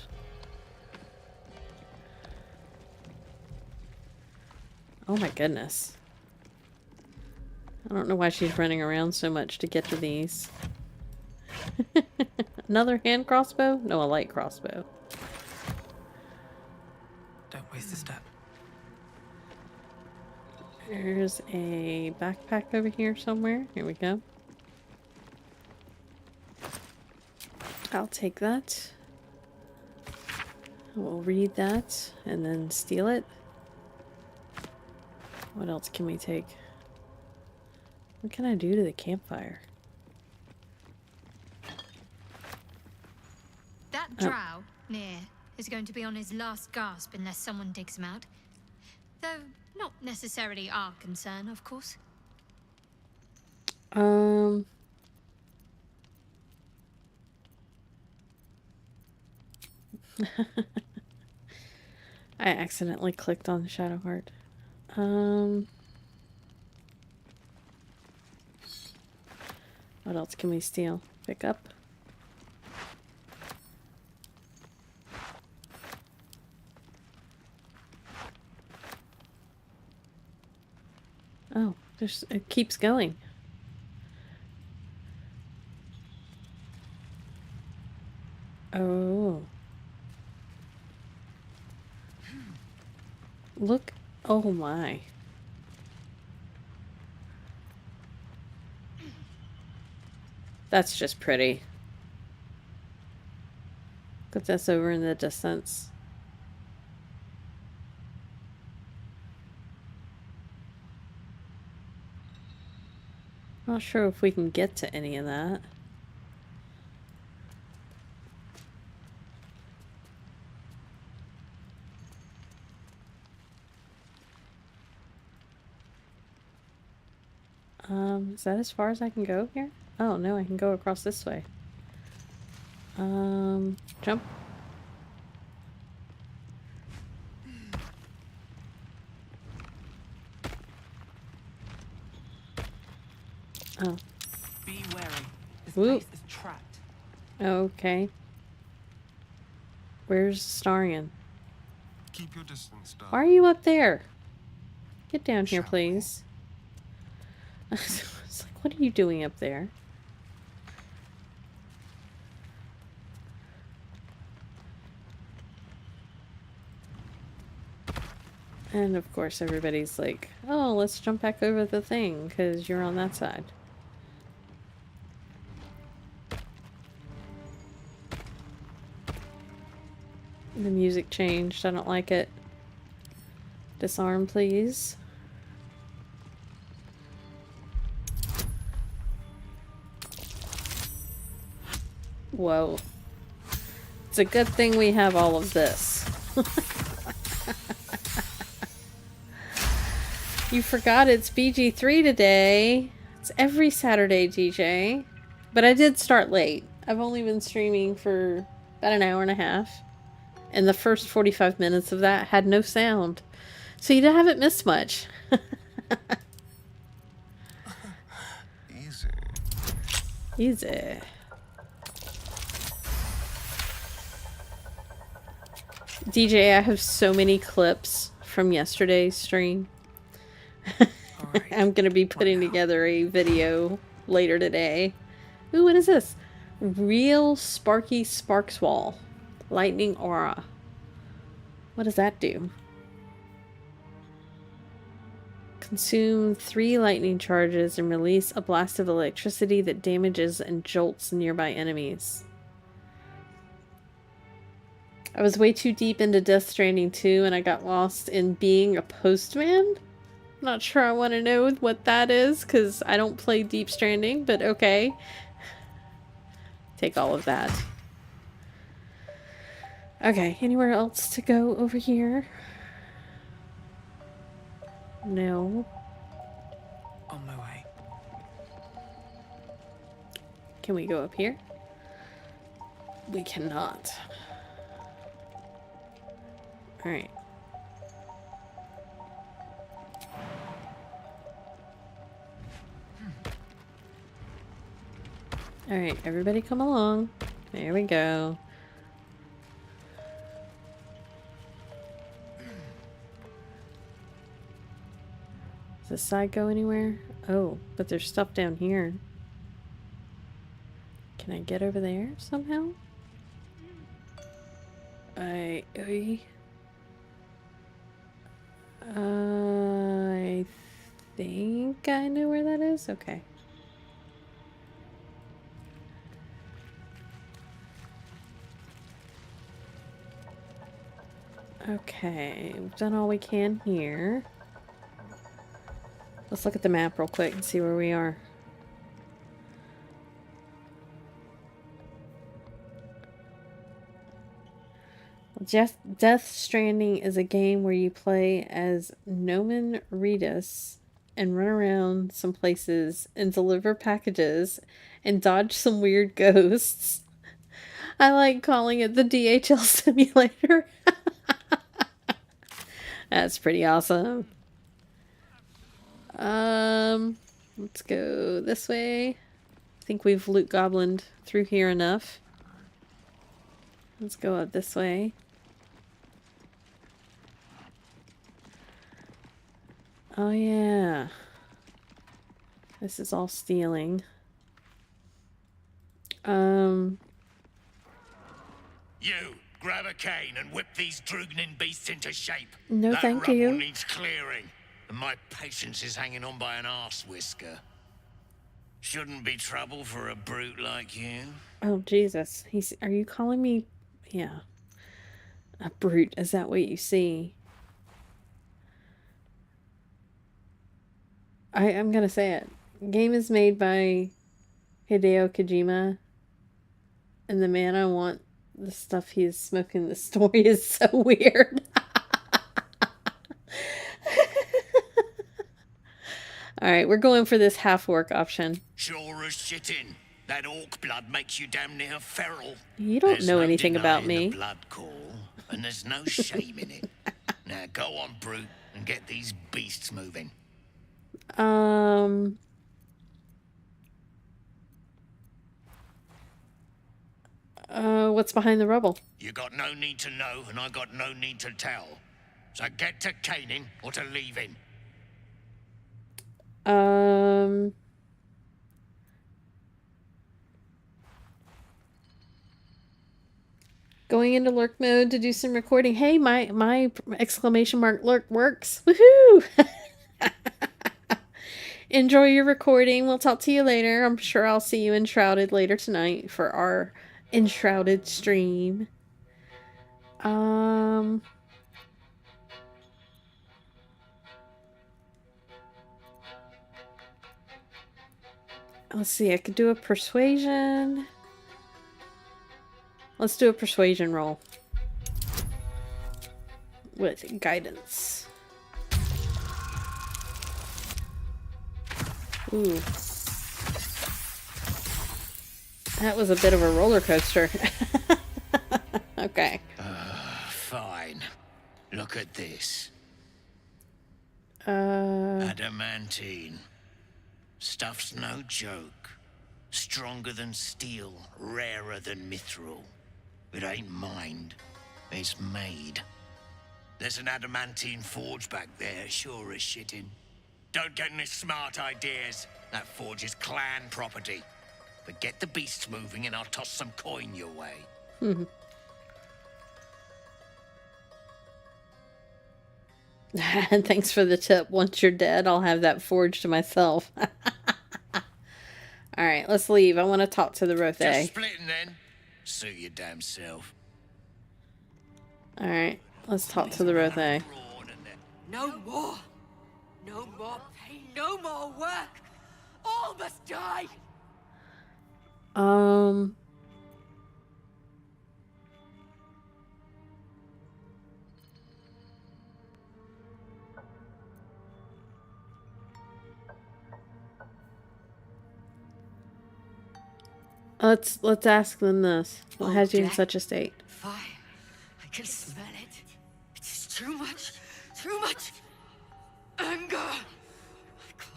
A: Oh my goodness. I don't know why she's running around so much to get to these. Another hand crossbow? No, a light crossbow.
E: Don't waste a step.
A: There's a backpack over here somewhere. Here we go. I'll take that. We'll read that and then steal it. What else can we take? What can I do to the campfire?
P: That drow near is going to be on his last gasp unless someone digs him out. Though not necessarily our concern, of course.
A: I accidentally clicked on Shadowheart. I'll What else can we steal? Pick up. Oh, it keeps going. Oh. Look. Oh my. That's just pretty. Put this over in the distance. Not sure if we can get to any of that. Is that as far as I can go here? Oh, no, I can go across this way. Jump. Oh.
E: Be wary. This
A: Whoop.
E: place is trapped.
A: Okay. Where's Starian?
D: Keep your distance, darling.
A: Why are you up there? Get down here, please. It's like, what are you doing up there? And of course everybody's like, oh, let's jump back over the thing because you're on that side. The music changed. I don't like it. Disarm, please. Whoa. It's a good thing we have all of this. You forgot it's BG3 today. It's every Saturday, DJ. But I did start late. I've only been streaming for about an hour and a half. And the first 45 minutes of that had no sound. So you haven't missed much.
D: Easy.
A: Easy. DJ, I have so many clips from yesterday's stream. I'm going to be putting together a video later today. Ooh, what is this? Real Sparky Sparks Wall. Lightning Aura. What does that do? Consume 3 lightning charges and release a blast of electricity that damages and jolts nearby enemies. I was way too deep into Death Stranding 2 and I got lost in being a postman. Not sure I want to know what that is because I don't play Deep Stranding, but okay. Take all of that. Okay, anywhere else to go over here? No.
E: On my way.
A: Can we go up here? We cannot. Alright. Alright, everybody come along. There we go. Does this side go anywhere? Oh, but there's stuff down here. Can I get over there somehow? I think I know where that is. Okay. Okay, we've done all we can here. Let's look at the map real quick and see where we are. Death Stranding is a game where you play as Nomen Redus and run around some places and deliver packages and dodge some weird ghosts. I like calling it the DHL simulator. That's pretty awesome. Let's go this way. I think we've loot goblined through here enough. Let's go up this way. Oh yeah. This is all stealing.
H: You, grab a cane and whip these droognin beasts into shape.
A: No,
H: that
A: thank
H: rubble
A: you.
H: needs clearing, and my patience is hanging on by an arse whisker. Shouldn't be trouble for a brute like you.
A: Oh Jesus. Are you calling me yeah. A brute, is that what you see? I'm gonna say it. Game is made by Hideo Kojima, and the man I want, the stuff he is smoking, the story is so weird. Alright, we're going for this half-orc option.
H: Sure as shitting. That orc blood makes you damn near feral.
A: You don't know anything about me.
H: The blood call, and there's no shame in it. Now go on, brute, and get these beasts moving.
A: What's behind the rubble?
H: You got no need to know, and I got no need to tell. So get to caning or to leaving.
A: Going into lurk mode to do some recording. Hey, my exclamation mark lurk works. Woohoo! Enjoy your recording. We'll talk to you later. I'm sure I'll see you enshrouded later tonight for our enshrouded stream. Let's see. I could do a persuasion. Let's do a persuasion roll with guidance. Ooh. That was a bit of a roller coaster. Okay.
H: Fine. Look at this. Adamantine. Stuff's no joke. Stronger than steel, rarer than mithril. It ain't mined, it's made. There's an adamantine forge back there, sure as shitting. Don't get any smart ideas. That forge is clan property. But get the beasts moving and I'll toss some coin your way.
A: Thanks for the tip. Once you're dead, I'll have that forge to myself. Alright, let's leave. I want to talk to the Rothe.
H: Just splitting then. Suit your damn self.
A: Alright, let's talk to the Rothe.
G: No more. No more pain. No more work. All must die.
A: Let's ask them this. What has you in such a state?
G: Fire. I can smell it. It's too much. Too much. Anger. I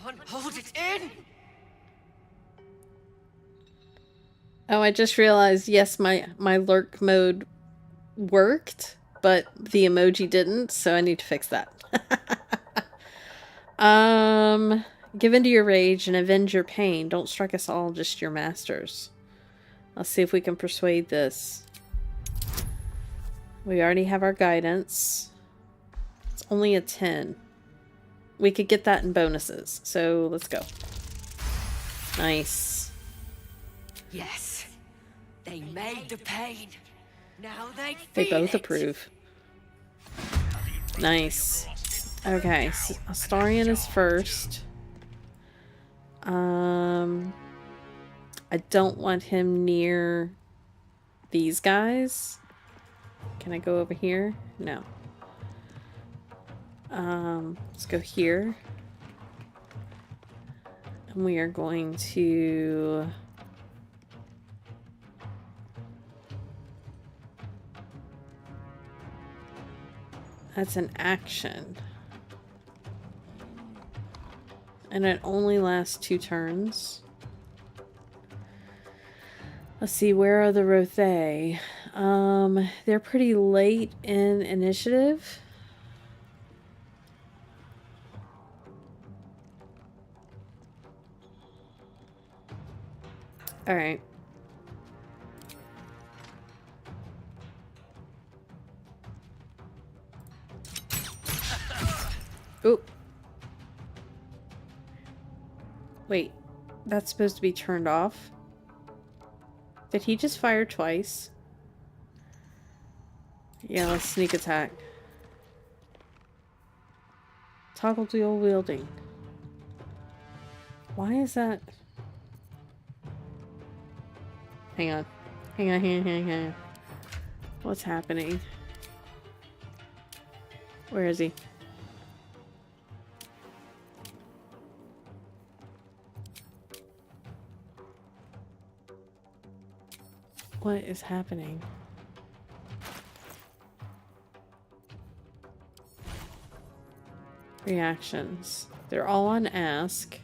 G: can't hold it in.
A: Oh, I just realized, yes, my lurk mode worked, but the emoji didn't, so I need to fix that. Give in to your rage and avenge your pain. Don't strike us all, just your masters. Let's see if we can persuade this. We already have our guidance. It's only a 10. We could get that in bonuses, so let's go. Nice.
G: Yes. They made the pain. Now they
A: both approve. Nice. Okay, so Astarion is first. I don't want him near these guys. Can I go over here? No. Let's go here. And we are going to... That's an action. And it only lasts 2 turns. Let's see, where are the Rothae? They're pretty late in initiative. Alright. Oop. Wait, that's supposed to be turned off? Did he just fire twice? Yeah, let's sneak attack. Toggle dual wielding. Why is that? Hang on. Hang on. What's happening? Where is he? What is happening? Reactions. They're all on ask.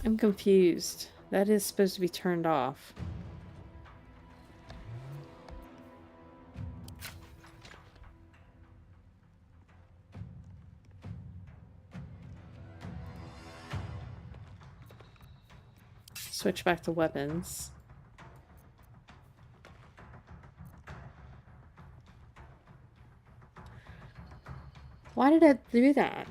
A: I'm confused. That is supposed to be turned off. Switch back to weapons. Why did it do that?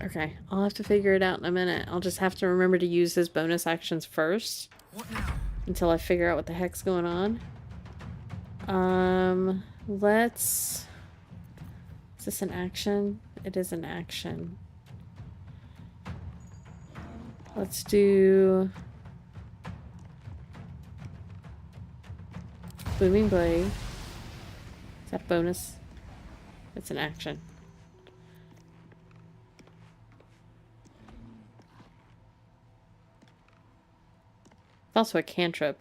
A: Okay, I'll have to figure it out in a minute. I'll just have to remember to use his bonus actions first.
E: What now?
A: Until I figure out what the heck's going on. Let's... Is this an action? It is an action. Let's do... Booming Blade. Is that a bonus? It's an action. It's also a cantrip.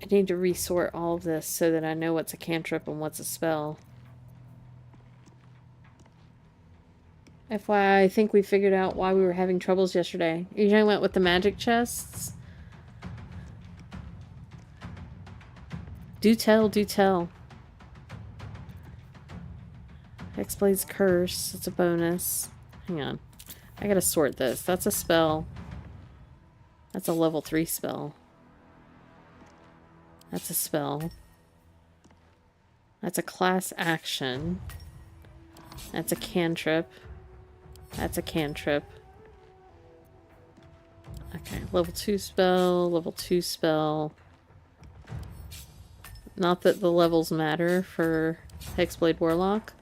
A: I need to resort all of this so that I know what's a cantrip and what's a spell. FYI, I think we figured out why we were having troubles yesterday. Are you talking about with the magic chests? Do tell, do tell. Hexblade's Curse. It's a bonus. Hang on. I gotta sort this. That's a spell. That's a level 3 spell. That's a spell. That's a class action. That's a cantrip. That's a cantrip. Okay, level 2 spell, level 2 spell. Not that the levels matter for Hexblade Warlock.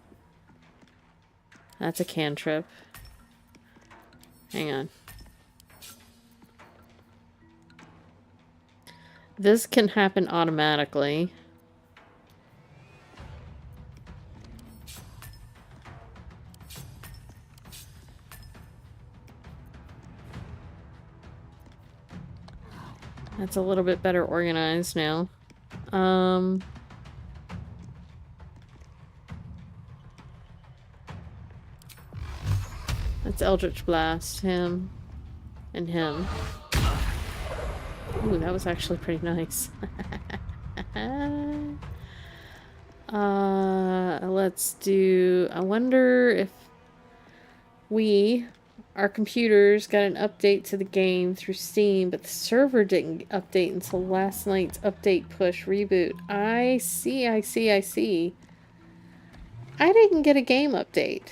A: That's a cantrip. Hang on. This can happen automatically. That's a little bit better organized now. That's Eldritch Blast, him, and him. Ooh, that was actually pretty nice. Let's do... I wonder if our computers got an update to the game through Steam, but the server didn't update until last night's update push reboot. I see. I didn't get a game update.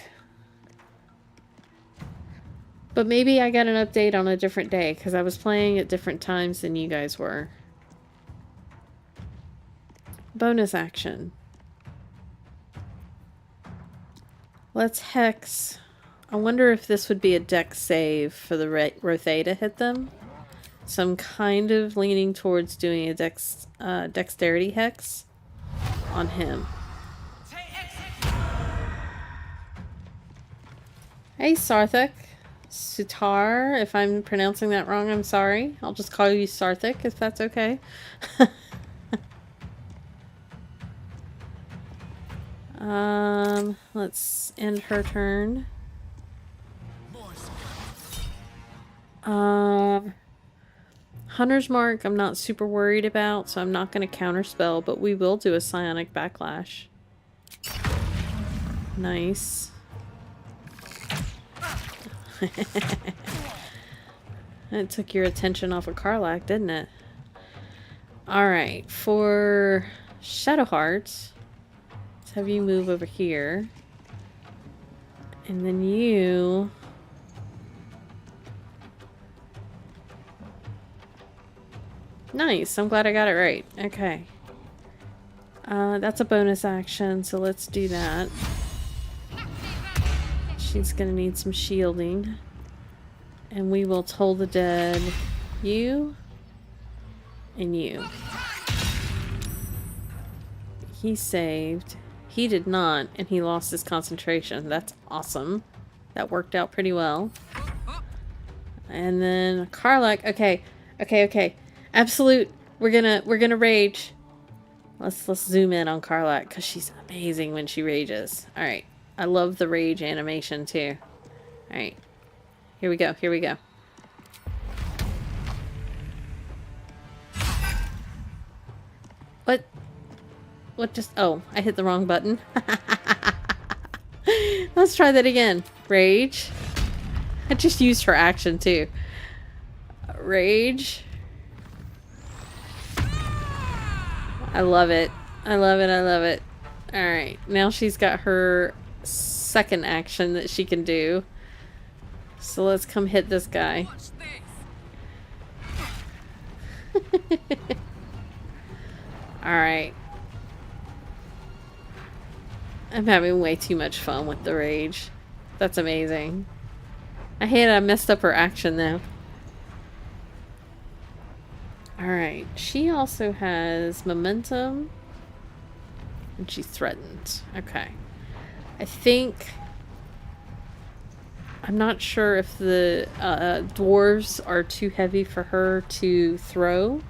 A: But maybe I got an update on a different day, because I was playing at different times than you guys were. Bonus action. Let's hex. I wonder if this would be a dex save for the Rothae to hit them. So I'm kind of leaning towards doing a dexterity hex on him. Hey, Sarthik. Sutar, if I'm pronouncing that wrong, I'm sorry. I'll just call you Sarthik if that's okay. Let's end her turn. Hunter's Mark I'm not super worried about, so I'm not going to counterspell, but we will do a psionic backlash. Nice. It took your attention off of Karlach, didn't it? Alright, for Shadowheart, let's have you move over here. And then you... Nice, I'm glad I got it right. Okay. That's a bonus action, so let's do that. She's gonna need some shielding. And we will toll the dead. You. And you. He saved. He did not, and he lost his concentration. That's awesome. That worked out pretty well. And then Karlach. Okay. Absolute. We're gonna rage. Let's zoom in on Karlach because she's amazing when she rages. All right. I love the rage animation too. All right. Here we go. What just... Oh, I hit the wrong button. Let's try that again. Rage. I just used her action too. Rage. I love it. Alright, now she's got her second action that she can do. So let's come hit this guy. Alright. I'm having way too much fun with the rage. That's amazing. I hate I messed up her action though. Alright, she also has momentum. And she's threatened. Okay. I think... I'm not sure if the dwarves are too heavy for her to throw.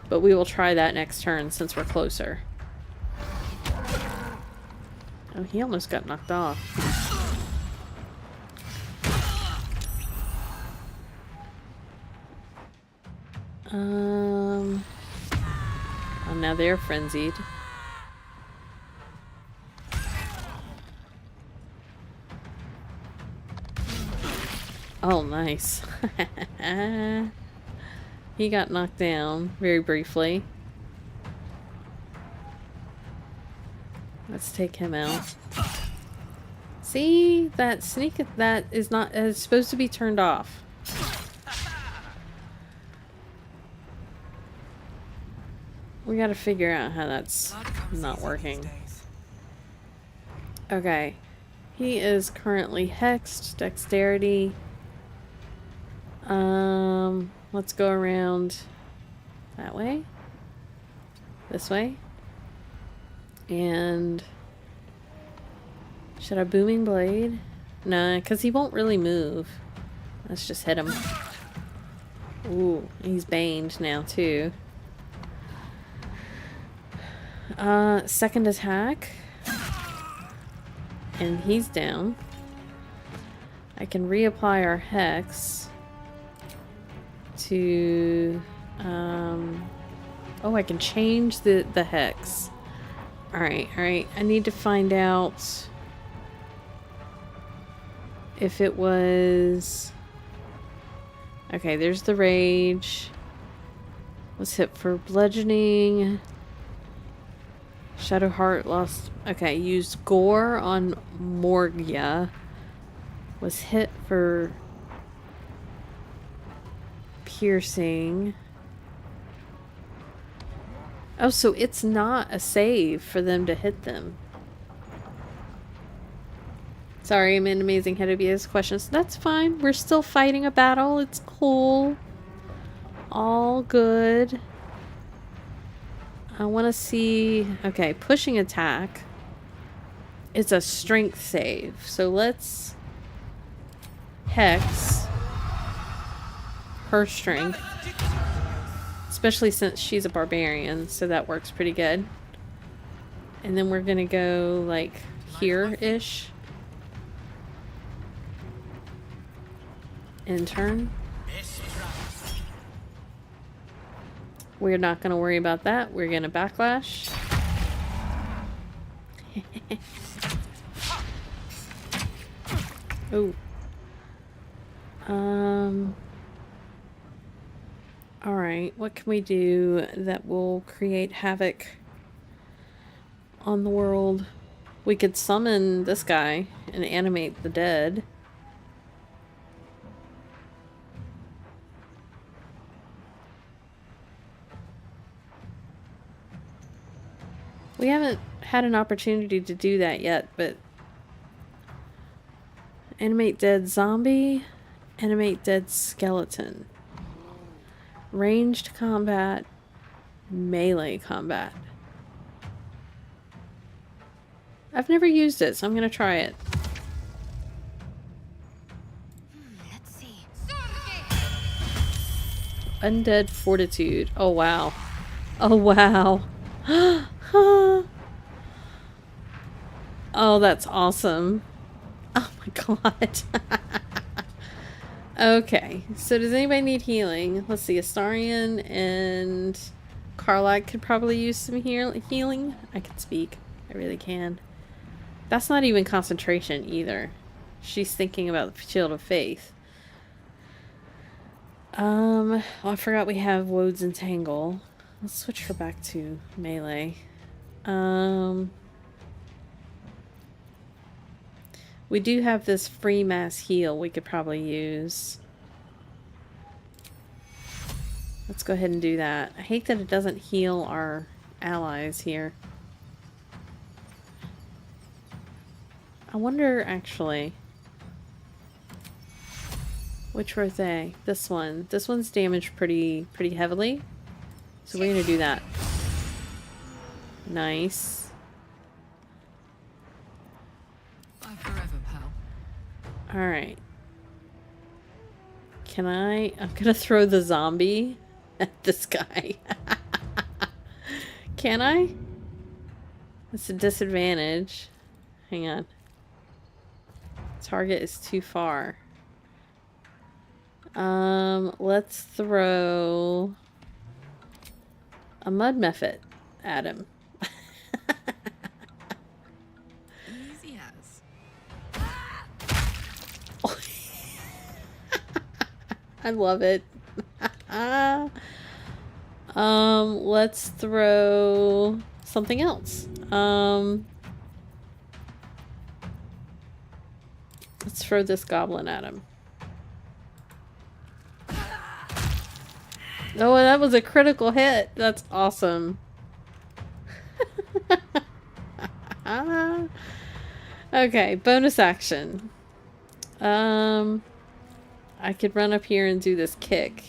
A: But we will try that next turn since we're closer. Oh, he almost got knocked off. Oh, now they're frenzied. Oh, nice. He got knocked down very briefly. Let's take him out. See? That sneak, that is not, it's supposed to be turned off. We gotta figure out how that's not working. Okay. He is currently hexed. Dexterity. Let's go around that way. This way. And should I booming blade? Nah, because he won't really move. Let's just hit him. Ooh, he's baned now too. Second attack. And he's down. I can reapply our hex to oh, I can change the hex. Alright. I need to find out if it was... Okay, there's the rage. Was hit for bludgeoning. Shadowheart lost... Okay, used gore on Morgia. Was hit for piercing. Oh, so it's not a save for them to hit them. Sorry, I'm in Amazing Head of questions. That's fine. We're still fighting a battle. It's cool. All good. I want to see... Okay, pushing attack. It's a strength save. So let's Hex her strength. Especially since she's a barbarian, so that works pretty good. And then we're gonna go like here-ish. In turn. We're not gonna worry about that. We're gonna backlash. Oh. Alright, what can we do that will create havoc on the world? We could summon this guy and animate the dead. We haven't had an opportunity to do that yet, but animate dead zombie, animate dead skeleton. Ranged combat, melee combat. I've never used it, so I'm gonna try it.
P: Let's see.
A: Undead fortitude. Oh wow. Oh wow. Oh, that's awesome. Oh my god. Okay, so does anybody need healing? Let's see, Astarion and Karlak could probably use some healing. I can speak. I really can. That's not even concentration either. She's thinking about the Shield of Faith. Well, I forgot we have Wode's Entangle. Let's switch her back to melee. We do have this free mass heal we could probably use. Let's go ahead and do that. I hate that it doesn't heal our allies here. I wonder, actually, which were they? This one. This one's damaged pretty heavily. So we're gonna do that. Nice.
I: Bye forever, pal.
A: Alright. Can I'm gonna throw the zombie at this guy. Can I? It's a disadvantage. Hang on. Target is too far. Let's throw a mud mephit at him.
I: Easy as.
A: I love it. Let's throw something else. Let's throw this goblin at him. Oh, that was a critical hit. That's awesome. Okay, bonus action. I could run up here and do this kick.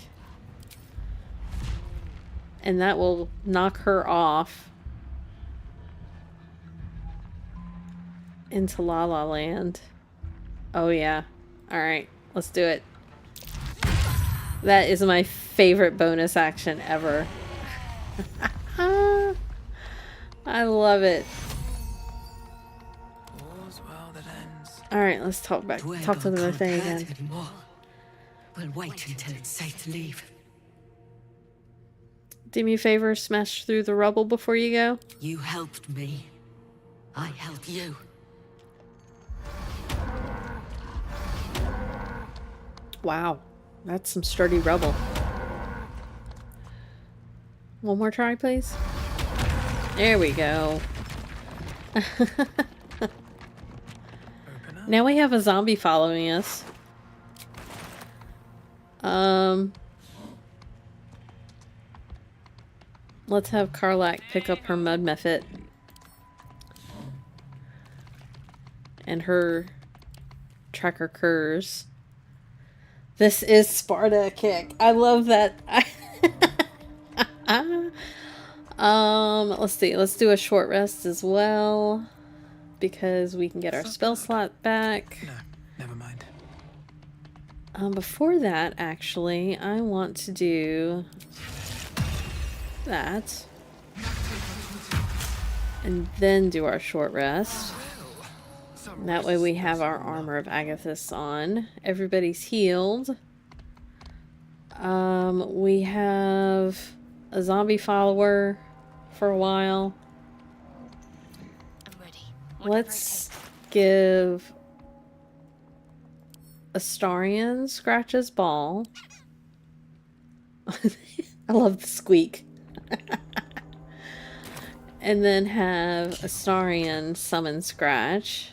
A: And that will knock her off into La La Land. Oh yeah. Alright, let's do it. That is my favorite bonus action ever. I love it. Alright, let's talk to the thing again.
G: We'll wait until it's safe to leave.
A: Do me a favor, smash through the rubble before you go.
G: You helped me. I helped you.
A: Wow, that's some sturdy rubble. One more try, please. There we go. Now we have a zombie following us. Let's have Karlak pick up her mud mephit. And her tracker curs. This is Sparta kick. I love that. Let's see. Let's do a short rest as well. Because we can get our spell slot back.
E: No, never mind.
A: Before that, actually, I want to do that. And then do our short rest. And that way we have our Armor of Agathis on. Everybody's healed. We have a zombie follower for a while.
P: I'm ready.
A: Let's give Astarion Scratch's ball. I love the squeak. And then have Astarion summon Scratch.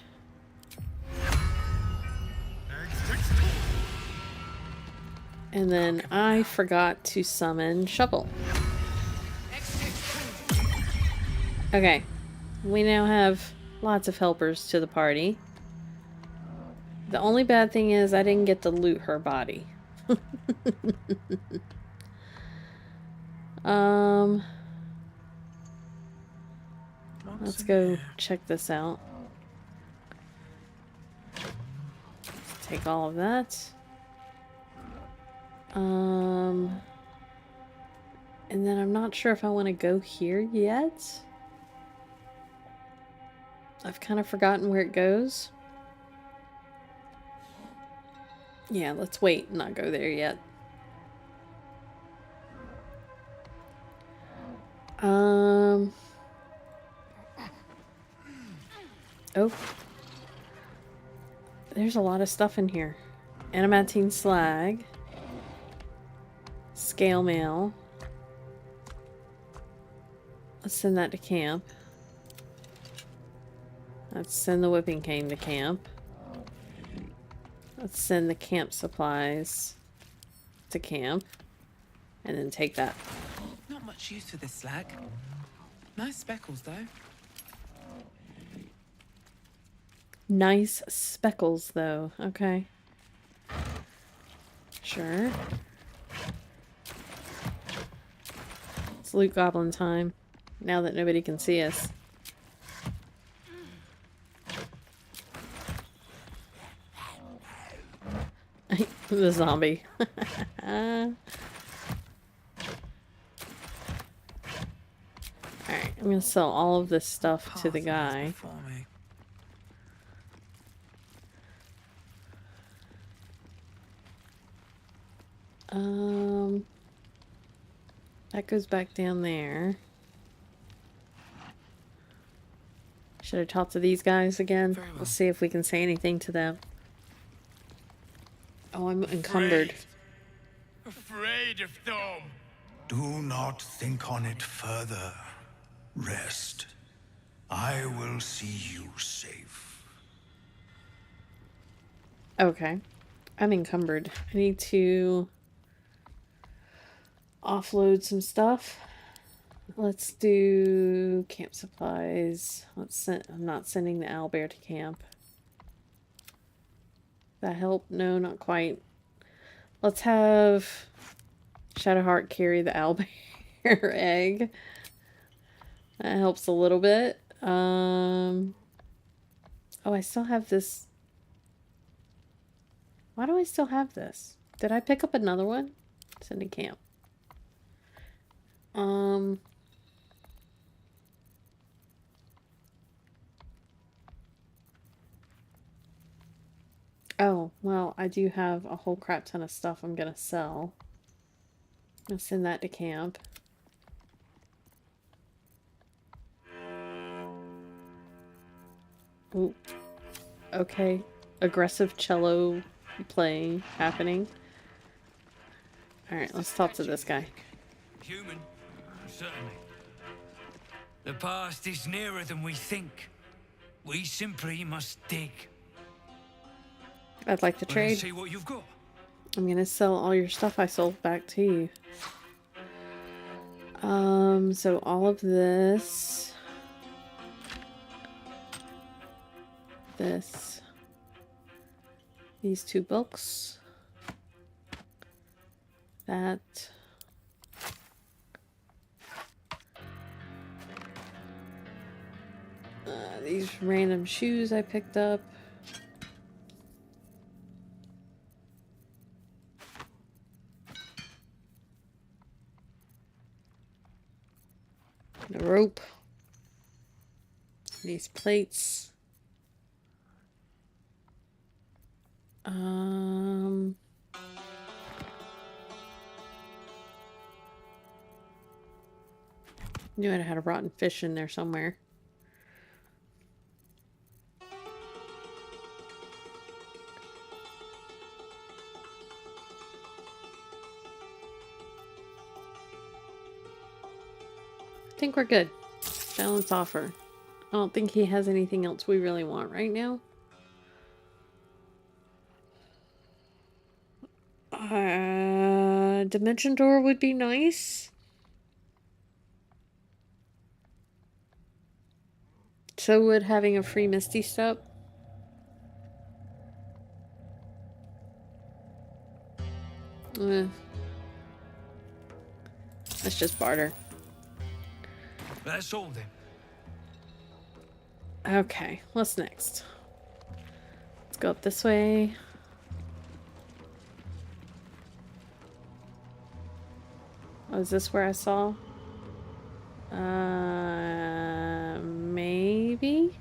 A: And then I forgot to summon Shovel. Okay. We now have lots of helpers to the party. The only bad thing is I didn't get to loot her body. Let's go check this out. Let's take all of that. And then I'm not sure if I want to go here yet. I've kind of forgotten where it goes. Yeah, let's wait and not go there yet. Oh. There's a lot of stuff in here. Animatine slag. Scale mail. Let's send that to camp. Let's send the whipping cane to camp. Let's send the camp supplies to camp. And then take that.
E: Not much use for this slag. Nice speckles, though.
A: Nice speckles, though. Okay. Sure. It's loot goblin time. Now that nobody can see us. The zombie. Alright, I'm gonna sell all of this stuff to the guy. That goes back down there. Should I talk to these guys again?
E: Well.
A: Let's see if we can say anything to them. Oh, I'm encumbered.
B: Afraid of them.
O: Do not think on it further. Rest. I will see you safe.
A: Okay. I'm encumbered. I need to offload some stuff. Let's do camp supplies. I'm not sending the owlbear to camp. That help? No, not quite. Let's have Shadowheart carry the owlbear egg. That helps a little bit. Oh, I still have this. Why do I still have this? Did I pick up another one? Send to camp. Oh, well, I do have a whole crap ton of stuff I'm gonna sell. I'll send that to camp. Ooh. Okay. Aggressive cello playing happening. Alright, let's talk to this guy.
N: Human, certainly. The past is nearer than we think. We simply must dig.
A: I'd like to
N: Well,
A: trade.
N: let's see what you've got.
A: I'm gonna sell all your stuff I sold back to you. So all of this. This. These 2 books. That. These random shoes I picked up. The rope. These plates. Knew I had a rotten fish in there somewhere. I think we're good. Balance offer. I don't think he has anything else we really want right now. Dimension door would be nice. So would having a free Misty Step. Let's just barter.
N: That's all then.
A: Okay, what's next? Let's go up this way. Oh, is this where I saw? Maybe?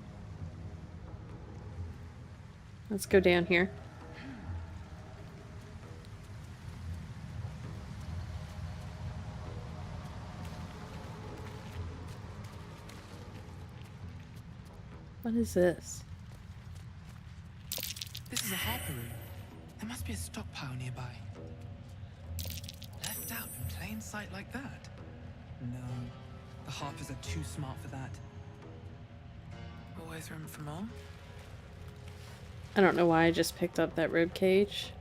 A: Let's go down here. What is this?
E: This is a harper room. There must be a stockpile nearby. Left out in plain sight like that? No, the harpers are too smart for that. Always room for more?
A: I don't know why I just picked up that rib cage.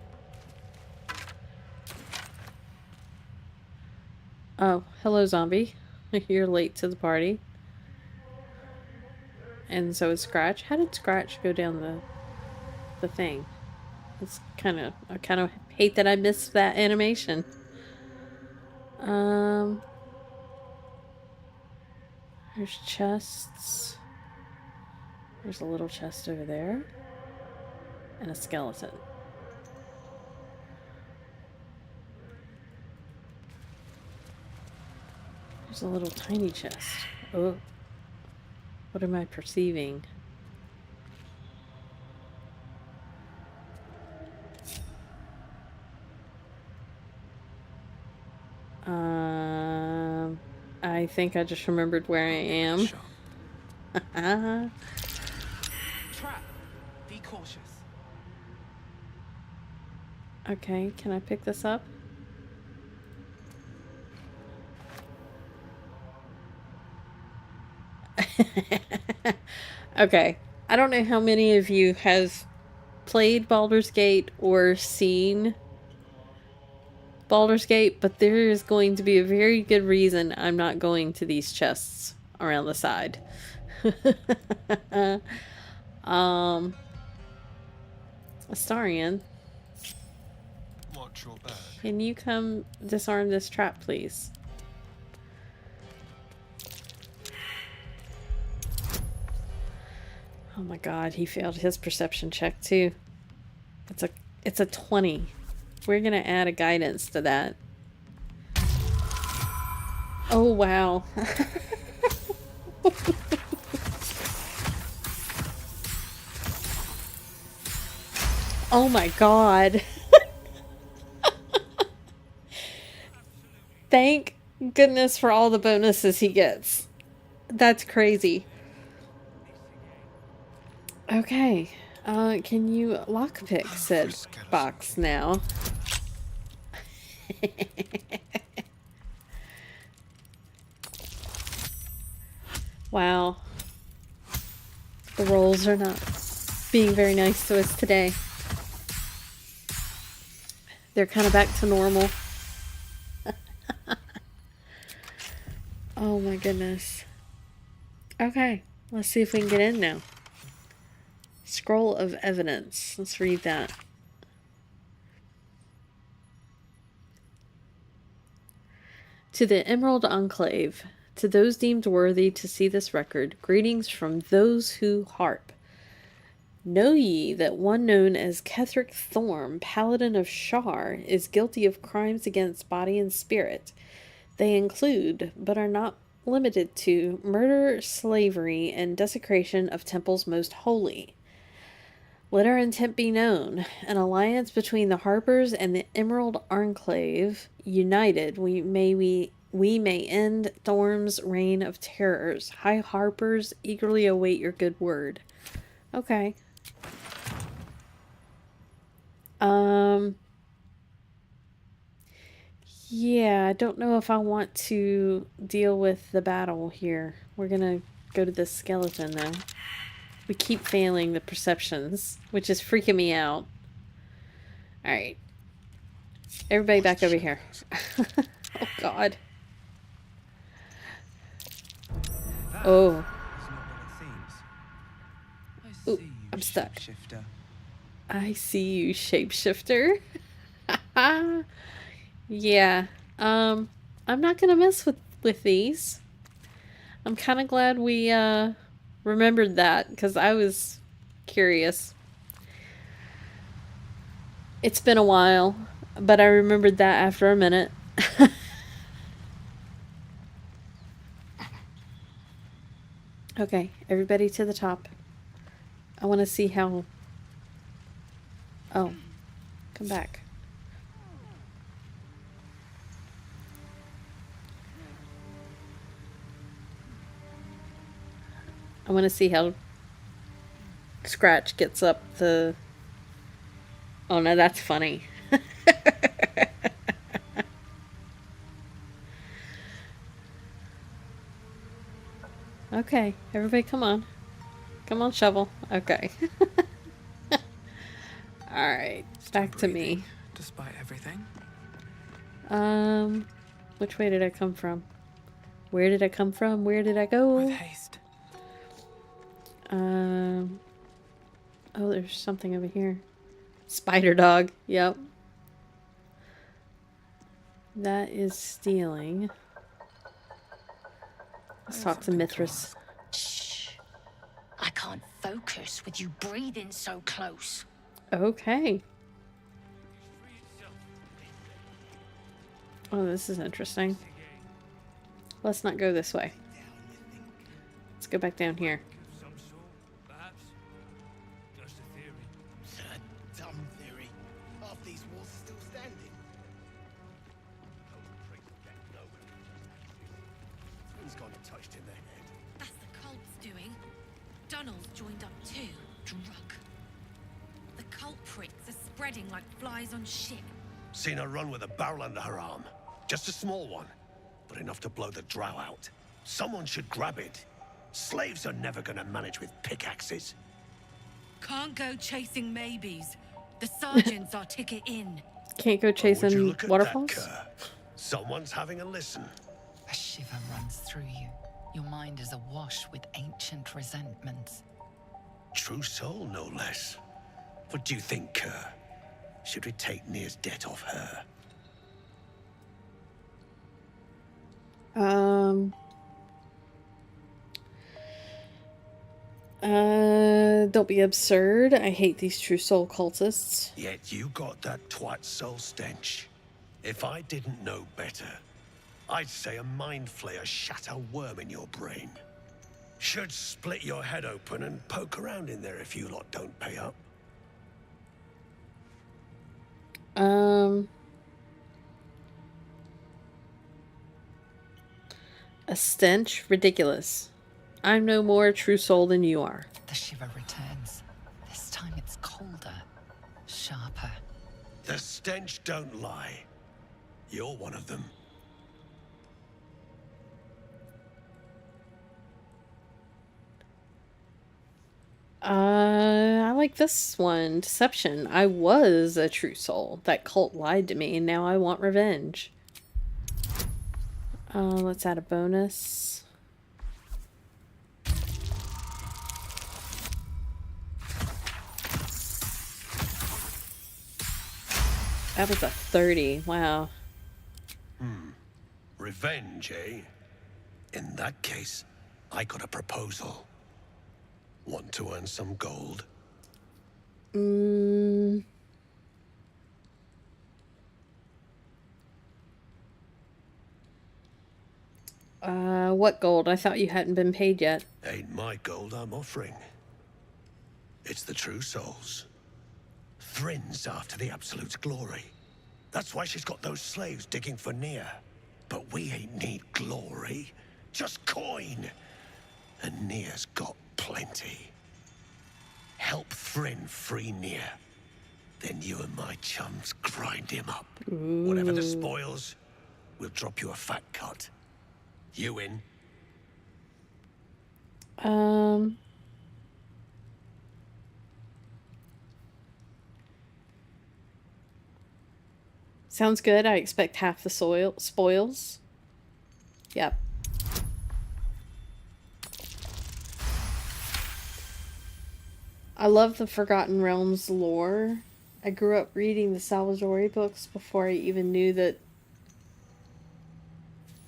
A: Oh, hello zombie. You're late to the party. And so is Scratch. How did Scratch go down the thing? It's I kind of hate that I missed that animation. There's chests. There's a little chest over there. And a skeleton. There's a little tiny chest. Oh. What am I perceiving? I think I just remembered where I am.
E: Trap. Be cautious.
A: Okay, can I pick this up? Okay, I don't know how many of you have played Baldur's Gate or seen Baldur's Gate, but there is going to be a very good reason I'm not going to these chests around the side. Astarion,
D: Watch your back.
A: can you come disarm this trap, please? Oh my god, he failed his perception check too. It's a 20. We're gonna add a guidance to that. Oh wow. Oh my god. Thank goodness for all the bonuses he gets. That's crazy. Okay. Can you lockpick said box now? Wow. The rolls are not being very nice to us today. They're kind of back to normal. Oh my goodness. Okay, let's see if we can get in now. Scroll of evidence. Let's read that. To the Emerald Enclave, to those deemed worthy to see this record, greetings from those who harp. Know ye that one known as Ketheric Thorm, Paladin of Shar, is guilty of crimes against body and spirit. They include, but are not limited to murder, slavery, and desecration of temples most holy. Let our intent be known. An alliance between the Harpers and the Emerald Enclave united, we may end Thorm's reign of terrors. High Harpers eagerly await your good word. Okay. Yeah, I don't know if I want to deal with the battle here. We're gonna go to the skeleton though. We keep failing the perceptions, which is freaking me out. Alright. Everybody back over here. Oh god. Oh. Ooh, I'm stuck. I see you, shapeshifter. Yeah. I'm not gonna mess with these. I'm kind of glad we remembered that because I was curious. It's been a while, but I remembered that after a minute. Okay, everybody to the top. I want to see how... Oh, come back. I want to see how Scratch gets up the... Oh no, that's funny. Okay, everybody come on. Come on, Shovel. Okay. Alright, back to me.
E: Despite everything.
A: Which way did I come from? Where did I come from? Where did I go?
E: With haste.
A: Oh, there's something over here. Spider dog. Yep. That is stealing. Let's talk to Mithras.
G: Shh. I can't focus with you breathing so close.
A: Okay. Oh, this is interesting. Let's not go this way. Let's go back down here.
B: Dumb theory. Half these walls are still standing. Who's got it touched in their head?
K: That's the cult's doing. Donald's joined up too. Drug. The cult pricks are spreading like flies on shit.
B: Seen her run with a barrel under her arm. Just a small one, but enough to blow the drow out. Someone should grab it. Slaves are never gonna manage with pickaxes.
K: Can't go chasing maybes. The sergeants are ticket in.
A: Can't go chasing waterfalls?
B: Someone's having a listen.
I: A shiver runs through you. Your mind is awash with ancient resentments.
B: True soul, no less. What do you think, Kerr? Should we take Nir's debt off her?
A: Don't be absurd. I hate these true soul cultists.
B: Yet you got that twat soul stench. If I didn't know better, I'd say a mind flayer shat a worm in your brain. Should split your head open and poke around in there if you lot don't pay up.
A: A stench? Ridiculous. I'm no more a true soul than you are.
I: The shiver returns. This time it's colder, sharper.
B: The stench don't lie. You're one of them.
A: I like this one. Deception. I was a true soul. That cult lied to me and now I want revenge. Let's add a bonus. That was a 30. Wow.
B: Revenge, eh? In that case, I got a proposal. Want to earn some gold?
A: What gold? I thought you hadn't been paid yet.
B: Ain't my gold I'm offering. It's the true souls. Thrin's after the absolute glory. That's why she's got those slaves digging for Nia. But we ain't need glory, just coin. And Nia's got plenty. Help Thryn free Nia. Then you and my chums grind him up.
A: Ooh.
B: Whatever the spoils, we'll drop you a fat cut. You in?
A: Sounds good. I expect half the spoils. Yep. I love the Forgotten Realms lore. I grew up reading the Salvatore books before I even knew that...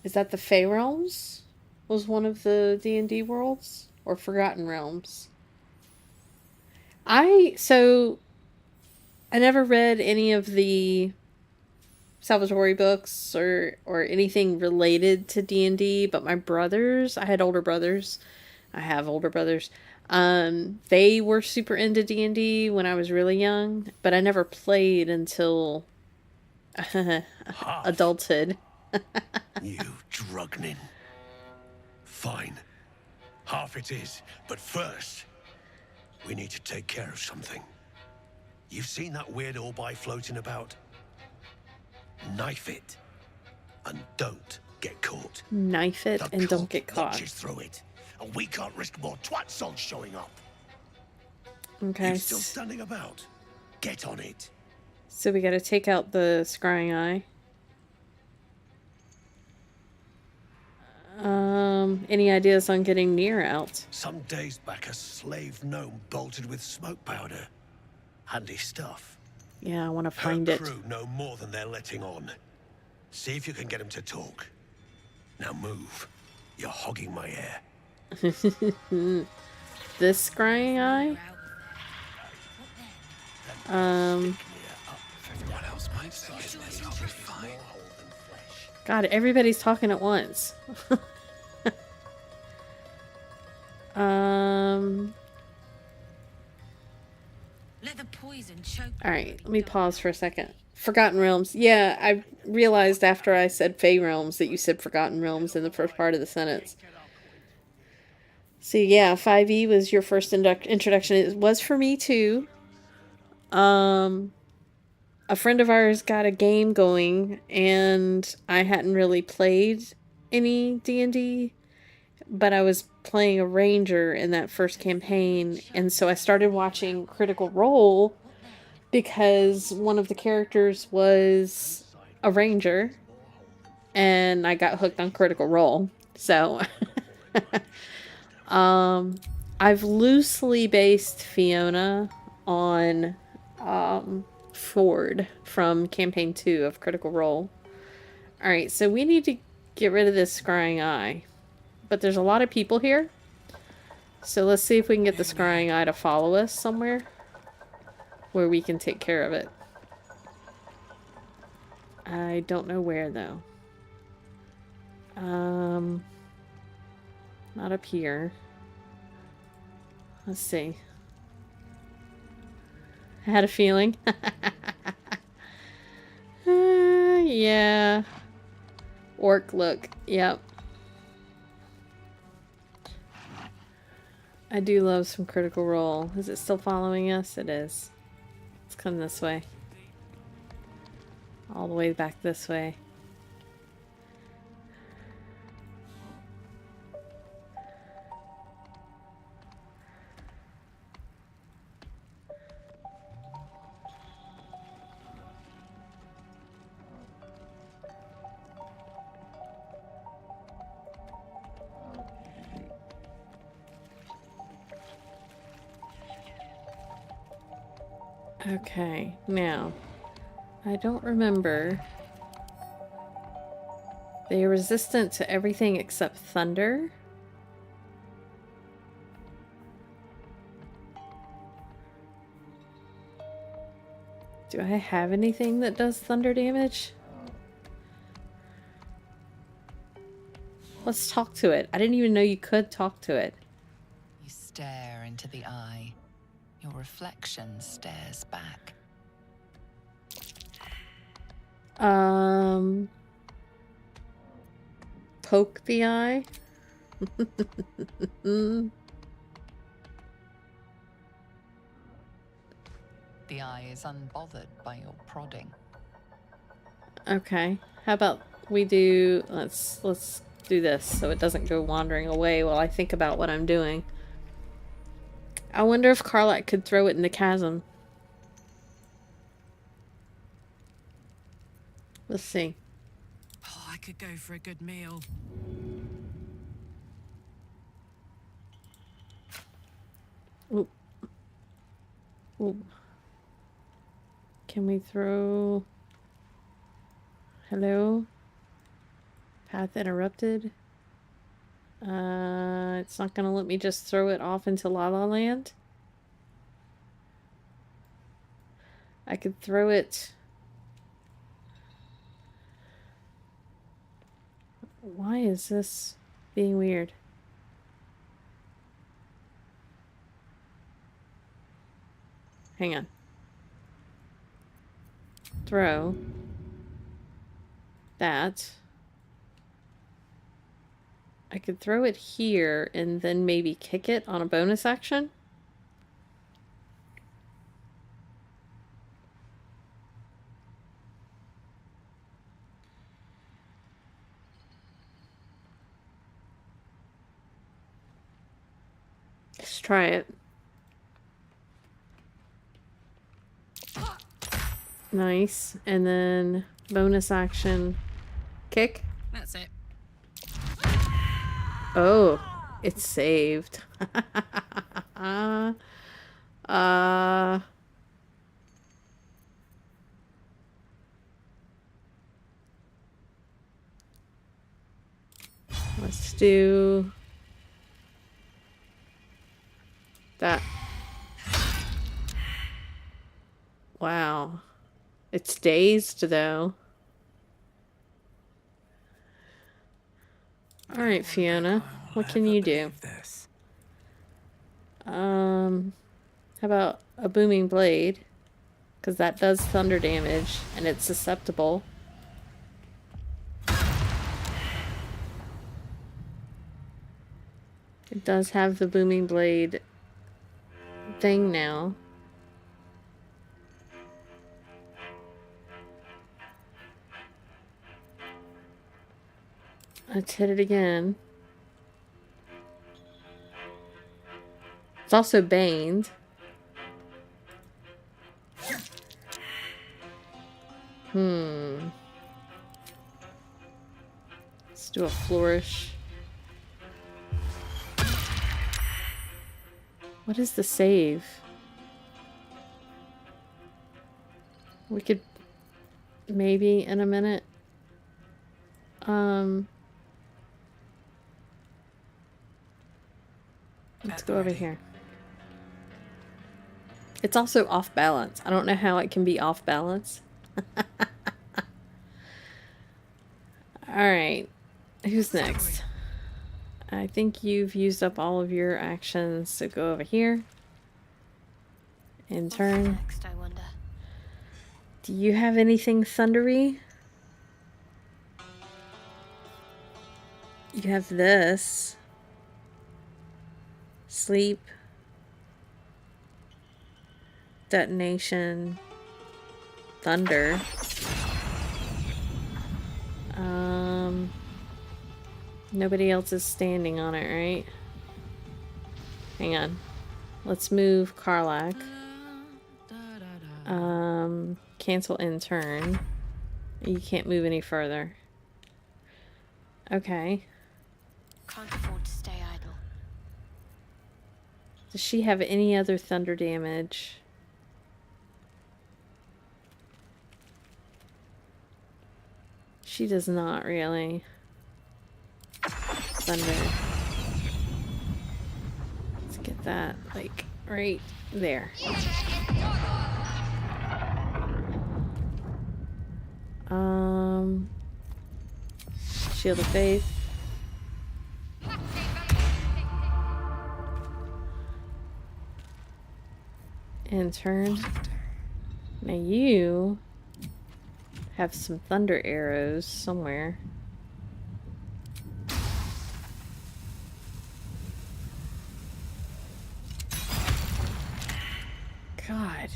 A: Is that the Fey Realms? Was one of the D&D worlds? Or Forgotten Realms? I never read any of the Salvatore books or anything related to D&D, but my brothers, I had older brothers. I have older brothers. They were super into D&D when I was really young, but I never played until adulthood.
B: You drugnin. Fine. Half it is, but first, we need to take care of something. You've seen that weird orbi floating about? Knife it, and don't get caught.
A: Knife it and don't get caught.
B: Watches through it, and we can't risk more twat souls showing up.
A: Okay.
B: You still standing about? Get on it.
A: So we gotta take out the scrying eye. Any ideas on getting Nier out?
B: Some days back, a slave gnome bolted with smoke powder. Handy stuff.
A: Yeah, I want to find it.
B: Her crew know more than they're letting on. See if you can get him to talk. Now move. You're hogging my air.
A: This scrying eye? God, everybody's talking at once.
K: Let the poison choke.
A: Alright, let me pause for a second. Forgotten Realms. Yeah, I realized after I said Fey Realms that you said Forgotten Realms in the first part of the sentence. So yeah, 5e was your first introduction. It was for me too. A friend of ours got a game going, and I hadn't really played any D&D, but I was playing a ranger in that first campaign, and so I started watching Critical Role because one of the characters was a ranger, and I got hooked on Critical Role. So I've loosely based Fiona on Ford from campaign 2 of Critical Role. Alright, so we need to get rid of this scrying eye. But there's a lot of people here. So let's see if we can get the scrying eye to follow us somewhere where we can take care of it. I don't know where though. Not up here. Let's see. I had a feeling. Yeah. Orc look. Yep. I do love some Critical Role. Is it still following us? It is. Let's come this way. All the way back this way. Okay, now, I don't remember. They are resistant to everything except thunder. Do I have anything that does thunder damage? Let's talk to it. I didn't even know you could talk to it.
I: You stare into the eye. Your reflection stares back.
A: Poke the eye.
I: The eye is unbothered by your prodding.
A: Okay. How about we do... Let's do this so it doesn't go wandering away while I think about what I'm doing. I wonder if Karlach could throw it in the chasm. Let's see.
L: Oh, I could go for a good meal.
A: Oop. Oop. Can we throw... Hello? Path interrupted. It's not gonna let me just throw it off into La La Land. I could throw it... Why is this being weird? Hang on. Throw. That. I could throw it here and then maybe kick it on a bonus action. Let's try it. Nice. And then bonus action kick.
L: That's it.
A: Oh, it's saved. Let's do that. Wow. It's dazed though. All right, Fiona. What can you do? How about a booming blade? Because that does thunder damage and it's susceptible. It does have the booming blade thing now. Let's hit it again. It's also baned. Let's do a flourish. What is the save? We could maybe in a minute. Let's go over here. It's also off balance. I don't know how it can be off balance. Alright. Who's next? I think you've used up all of your actions, so go over here. In turn.
P: Next, I wonder.
A: Do you have anything thundery? You have this. Sleep. Detonation. Thunder. Nobody else is standing on it, right? Hang on. Let's move Karlach. Cancel in turn. You can't move any further. Okay.
P: Can't afford to stay idle.
A: Does she have any other thunder damage? She does not really. Thunder. Let's get that, like, right there. Shield of Faith. And turn. Now you have some thunder arrows somewhere. God.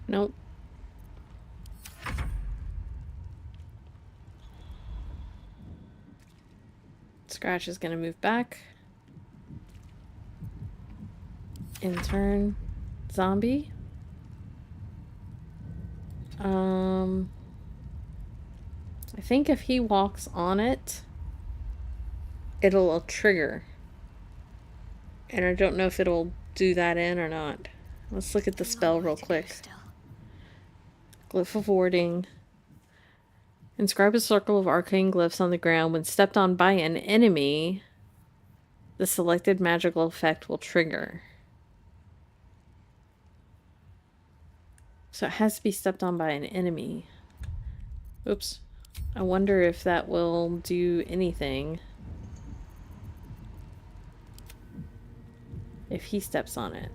A: Nope. Scratch is gonna move back. In turn. Zombie. I think if he walks on it, it'll trigger. And I don't know if it'll do that in or not. Let's look at the spell real quick. Glyph of warding. Inscribe a circle of arcane glyphs on the ground. When stepped on by an enemy, the selected magical effect will trigger. So it has to be stepped on by an enemy. Oops. I wonder if that will do anything if he steps on it.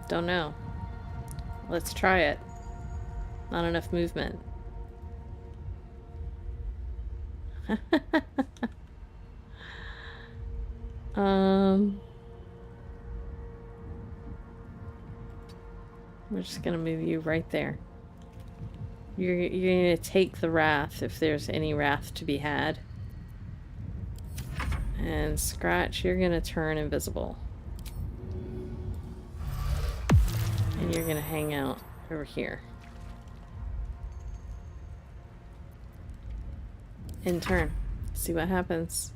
A: Don't know. Let's try it. Not enough movement. We're just gonna move you right there. You're gonna take the wrath if there's any wrath to be had. And Scratch, you're gonna turn invisible. And you're gonna hang out over here. In turn. See what happens.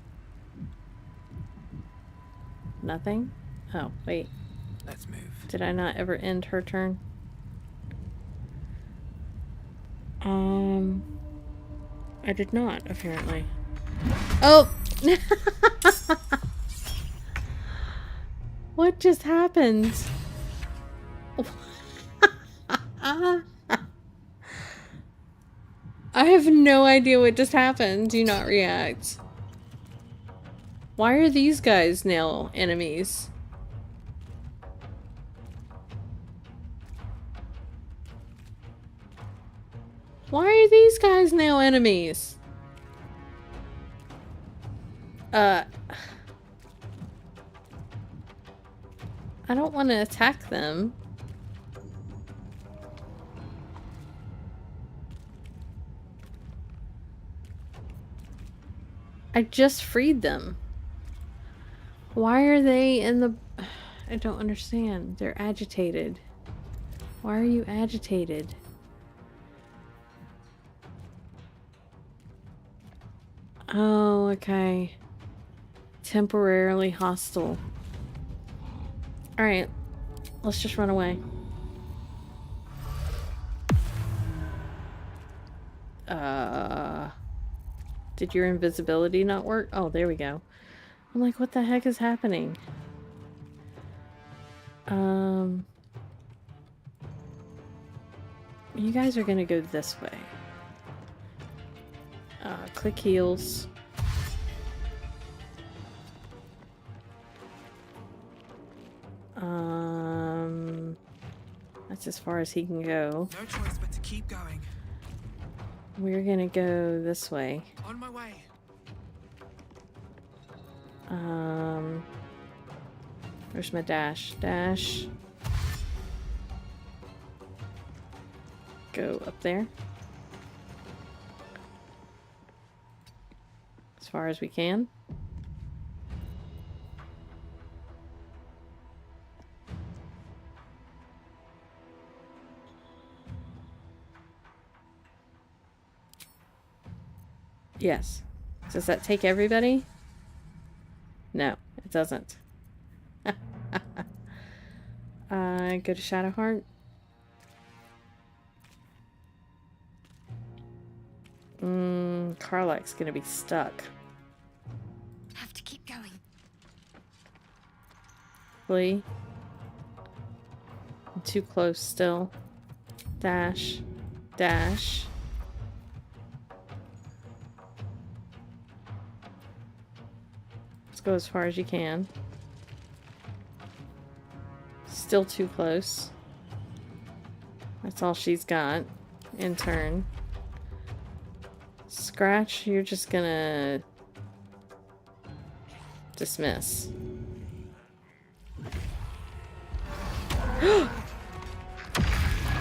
A: Nothing? Oh, wait.
E: Let's move.
A: Did I not ever end her turn? I did not, apparently. Oh! What just happened? I have no idea what just happened. Do not react. Why are these guys now enemies? Why are these guys now enemies? I don't want to attack them. I just freed them. Why are they in the... I don't understand. They're agitated. Why are you agitated? Oh, okay. Temporarily hostile. Alright. Let's just run away. Did your invisibility not work? Oh, there we go. I'm like, what the heck is happening? You guys are gonna go this way. Click heals. That's as far as he can go.
E: No choice but to keep going.
A: We're gonna go this way.
E: On my way.
A: Where's my dash? Dash. Go up there. As far as we can. Yes. Does that take everybody? No, it doesn't. Go to Shadowheart. Karlach's gonna be stuck.
K: Have to keep going.
A: Flee. I'm too close still. Dash. Dash. Let's go as far as you can. Still too close. That's all she's got. In turn. Scratch, you're just gonna dismiss.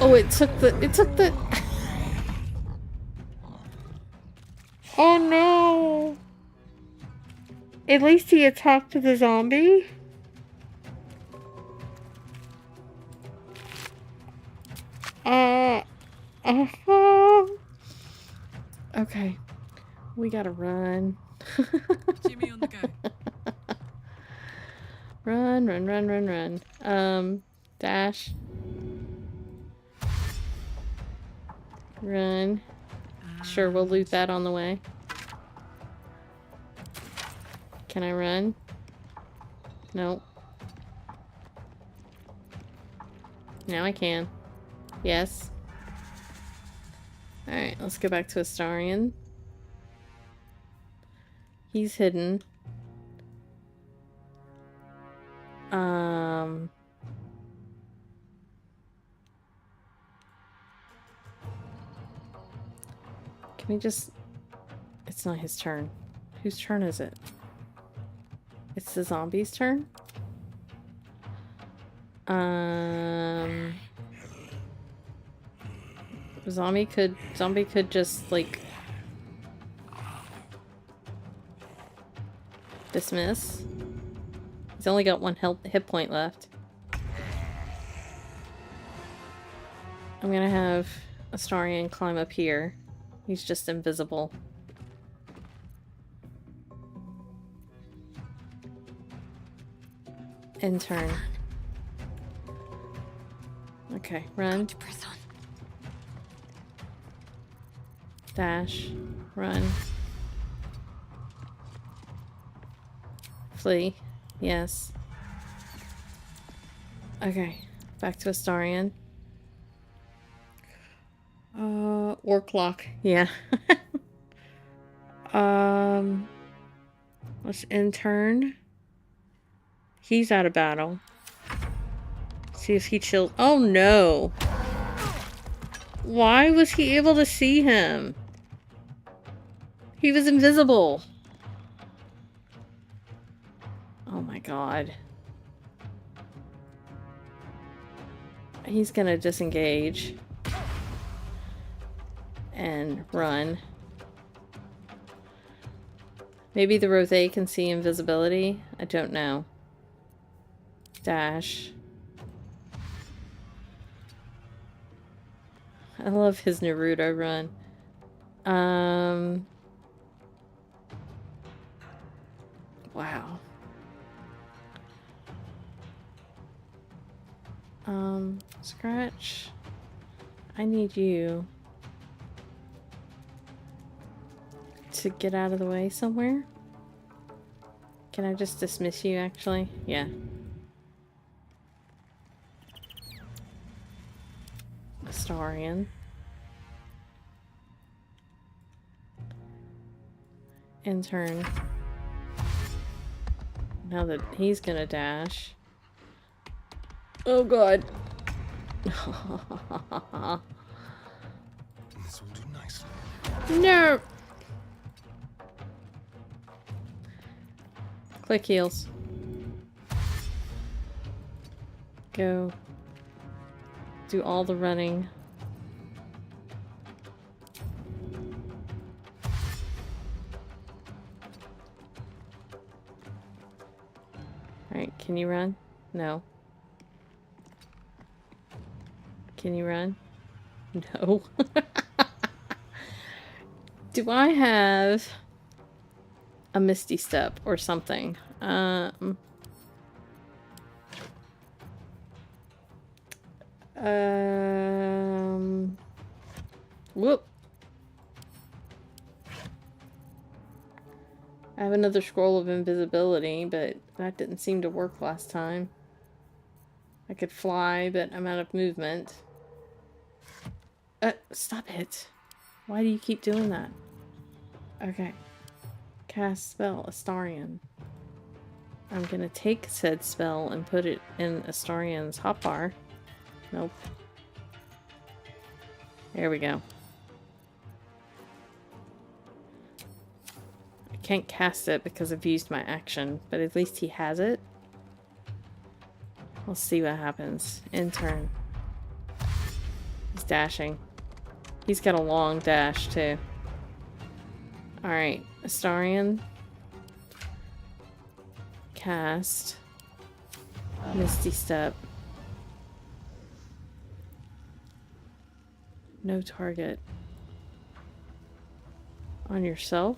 A: Oh, it took the Oh no. At least he attacked the zombie. Okay. We gotta run.
L: Jimmy on the go.
A: Run. Dash. Run. Sure, we'll loot that on the way. Can I run? Nope. Now I can. Yes. Alright, let's go back to Astarion. He's hidden. Can we just... It's not his turn. Whose turn is it? It's the zombie's turn? Zombie could just, like... dismiss. He's only got one hit point left. I'm gonna have Astarion climb up here. He's just invisible. In turn. Okay, run. Dash. Run. Flee. Yes. Okay. Back to Astarion. Orc lock. Yeah. Let's intern. He's out of battle. See if he chilled. Oh no! Why was he able to see him? He was invisible. Oh my god. He's gonna disengage. And run. Maybe the Rothe can see invisibility? I don't know. Dash. I love his Naruto run. Wow. Scratch. I need you to get out of the way somewhere. Can I just dismiss you, actually? Yeah. Astarion. Intern. Now that he's gonna dash. Oh god.
D: This will do nicely.
A: No! Click heals. Go. Do all the running. Alright, can you run? No. Can you run? No. Do I have a Misty Step or something? Whoop. I have another scroll of invisibility, but that didn't seem to work last time. I could fly, but I'm out of movement. Stop it. Why do you keep doing that? Okay. Cast spell, Astarion. I'm gonna take said spell and put it in Astarion's hotbar. Nope. There we go. I can't cast it because I've used my action, but at least he has it. We'll see what happens. In turn. He's dashing. He's got a long dash, too. Alright, Astarion. Cast. Misty Step. No target. On yourself?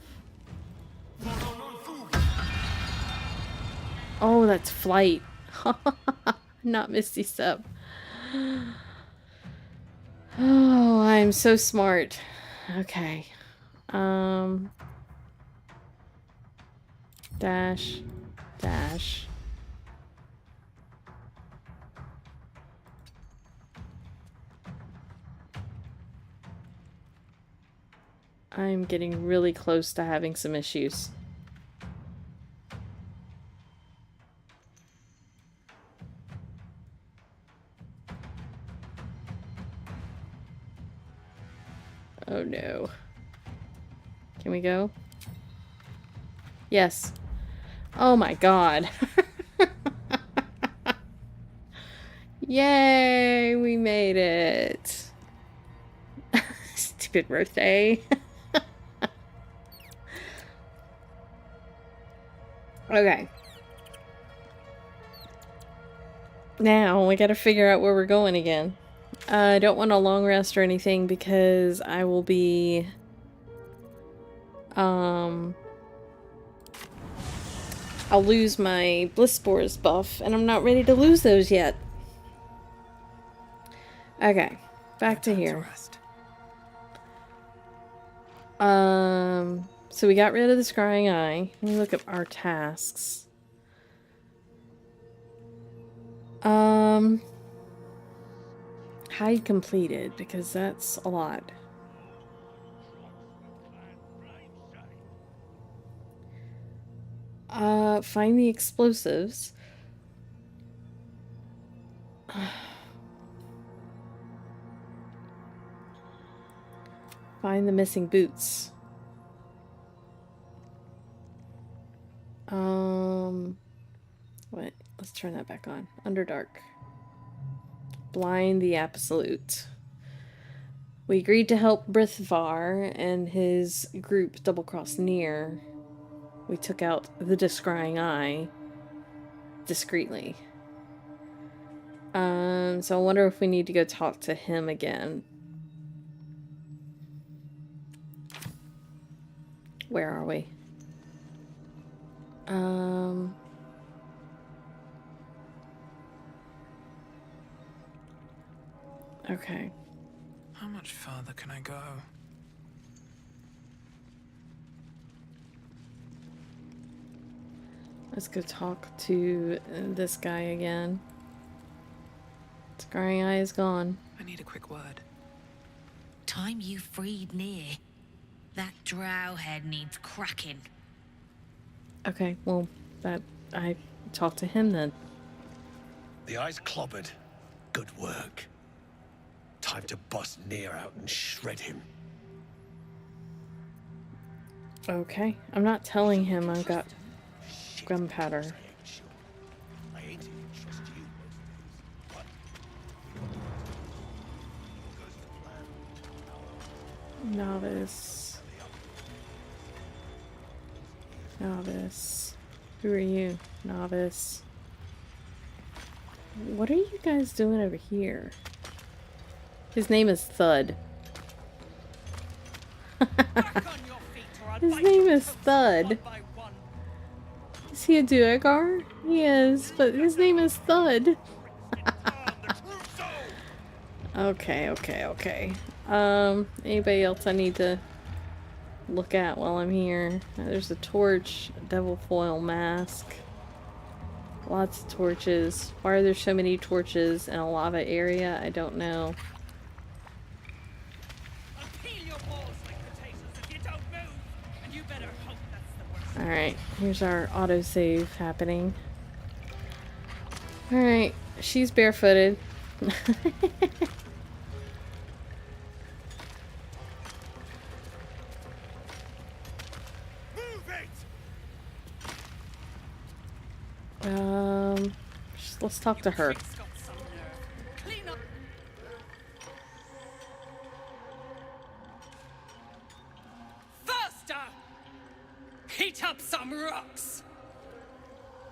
A: Oh, that's flight. Not Misty Step. Oh, I'm so smart. Okay. Dash. Dash. I'm getting really close to having some issues. Oh no. Can we go? Yes. Oh my god. Yay, we made it. Stupid birthday. Okay. Now we gotta figure out where we're going again. I don't want a long rest or anything because I will be I'll lose my Bliss Spores buff and I'm not ready to lose those yet. Okay, back to here. So we got rid of the scrying eye. Let me look up our tasks. Hide completed, because that's a lot. Find the explosives. Find the missing boots. Wait, let's turn that back on. Underdark. Blind the Absolute. We agreed to help Brithvar and his group double-cross Nier. We took out the Descrying Eye discreetly. So I wonder if we need to go talk to him again. Where are we? Okay.
E: How much further can I go?
A: Let's go talk to this guy again. Scrying Eye is gone.
E: I need a quick word.
K: Time you freed Nier. That drow head needs cracking.
A: Okay, well, I talk to him then.
B: The eye's clobbered. Good work. Time to bust Nier out and shred him.
A: Okay, I'm not telling him I've got gunpowder. Novice. Novice. Who are you? Novice. What are you guys doing over here? His name is Thud. His name is Thud. Is he a Duergar? He is, but his name is Thud. Okay. Anybody else I need to look at while I'm here? There's a torch, a devil foil mask. Lots of torches. Why are there so many torches in a lava area? I don't know. Alright, here's our autosave happening. Alright, she's barefooted. Let's talk to her.
C: Faster! Heat up some rocks!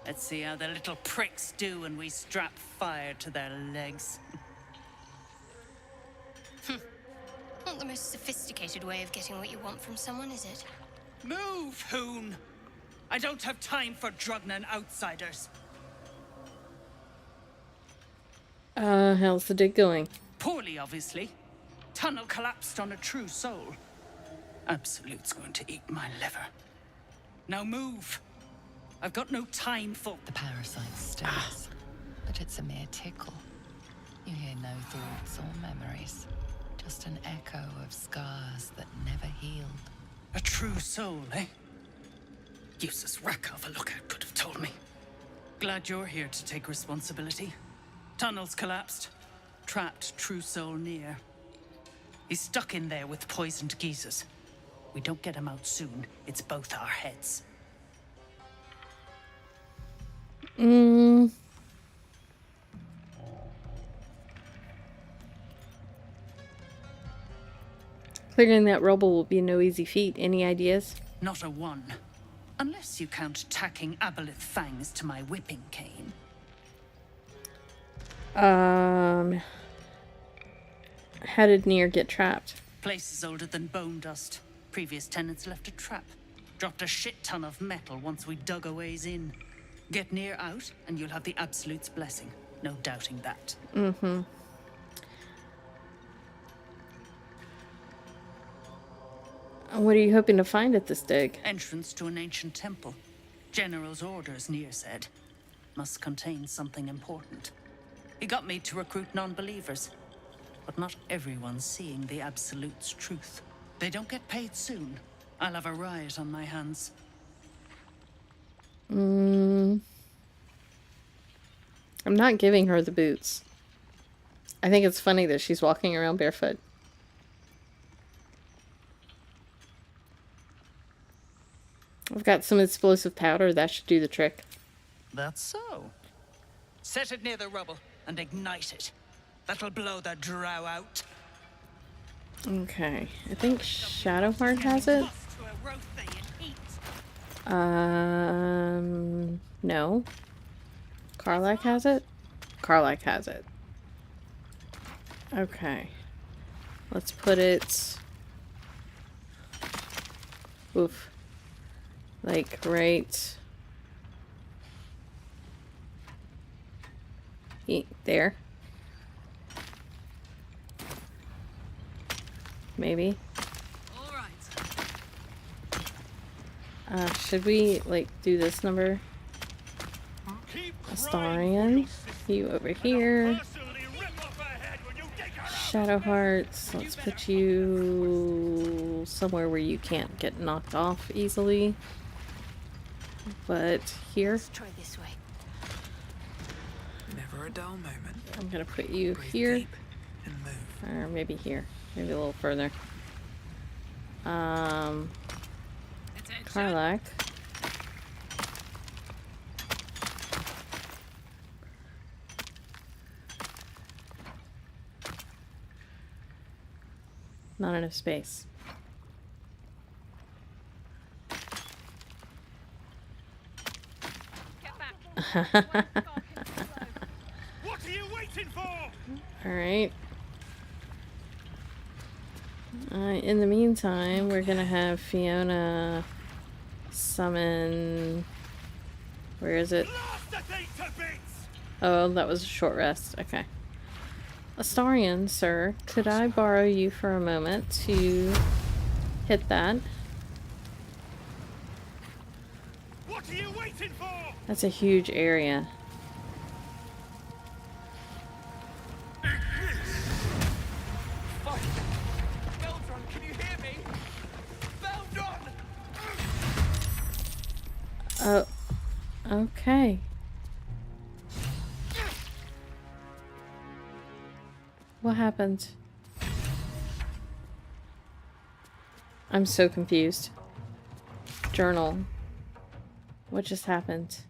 C: Let's see how the little pricks do when we strap fire to their legs.
K: Not the most sophisticated way of getting what you want from someone, is it?
C: Move, Hoon! I don't have time for Drugnan outsiders.
A: How's the dig going?
C: Poorly, obviously. Tunnel collapsed on a true soul. Absolute's going to eat my liver. Now move. I've got no time for...
I: The parasite stirs, but it's a mere tickle. You hear no thoughts or memories. Just an echo of scars that never healed.
C: A true soul, eh? Useless wreck of a lookout could have told me. Glad you're here to take responsibility. Tunnels collapsed. Trapped true soul near. He's stuck in there with poisoned geezers. We don't get him out soon, it's both our heads.
A: Clearing that rubble will be no easy feat. Any ideas?
C: Not a one. Unless you count tacking aboleth fangs to my whipping cane.
A: How did Nier get trapped?
C: Place is older than bone dust. Previous tenants left a trap. Dropped a shit ton of metal once we dug a ways in. Get Nier out, and you'll have the Absolute's blessing. No doubting that.
A: Mm-hmm. What are you hoping to find at this dig?
C: Entrance to an ancient temple. General's orders, Nier said. Must contain something important. He got me to recruit non-believers. But not everyone's seeing the Absolute's truth. They don't get paid soon. I'll have a riot on my hands.
A: I'm not giving her the boots. I think it's funny that she's walking around barefoot. I've got some explosive powder. That should do the trick.
C: That's so. Set it near the rubble and ignite it. That'll blow the drow out.
A: Okay. I think Shadowheart has it. No. Karlach has it? Karlach has it. Okay. Let's put it... Oof. Like, right... there. Maybe. Should we, like, do this number? Astarion. You over here. Shadowhearts. Let's put you somewhere where you can't get knocked off easily. But here.
K: Let's try this way.
E: Never a dull moment.
A: I'm gonna put you here. Or maybe here. Maybe a little further. Karlach. Not enough space.
B: What are you waiting for?
A: All right. In the meantime, we're gonna have Fiona summon... Where is it? Oh, that was a short rest. Okay. Astarion, sir, could I borrow you for a moment to hit that?
N: What are you waiting for?
A: That's a huge area.
N: Fuck! Baldur, can you hear me? Baldur!
A: Oh, okay. What happened? I'm so confused. Journal. What just happened?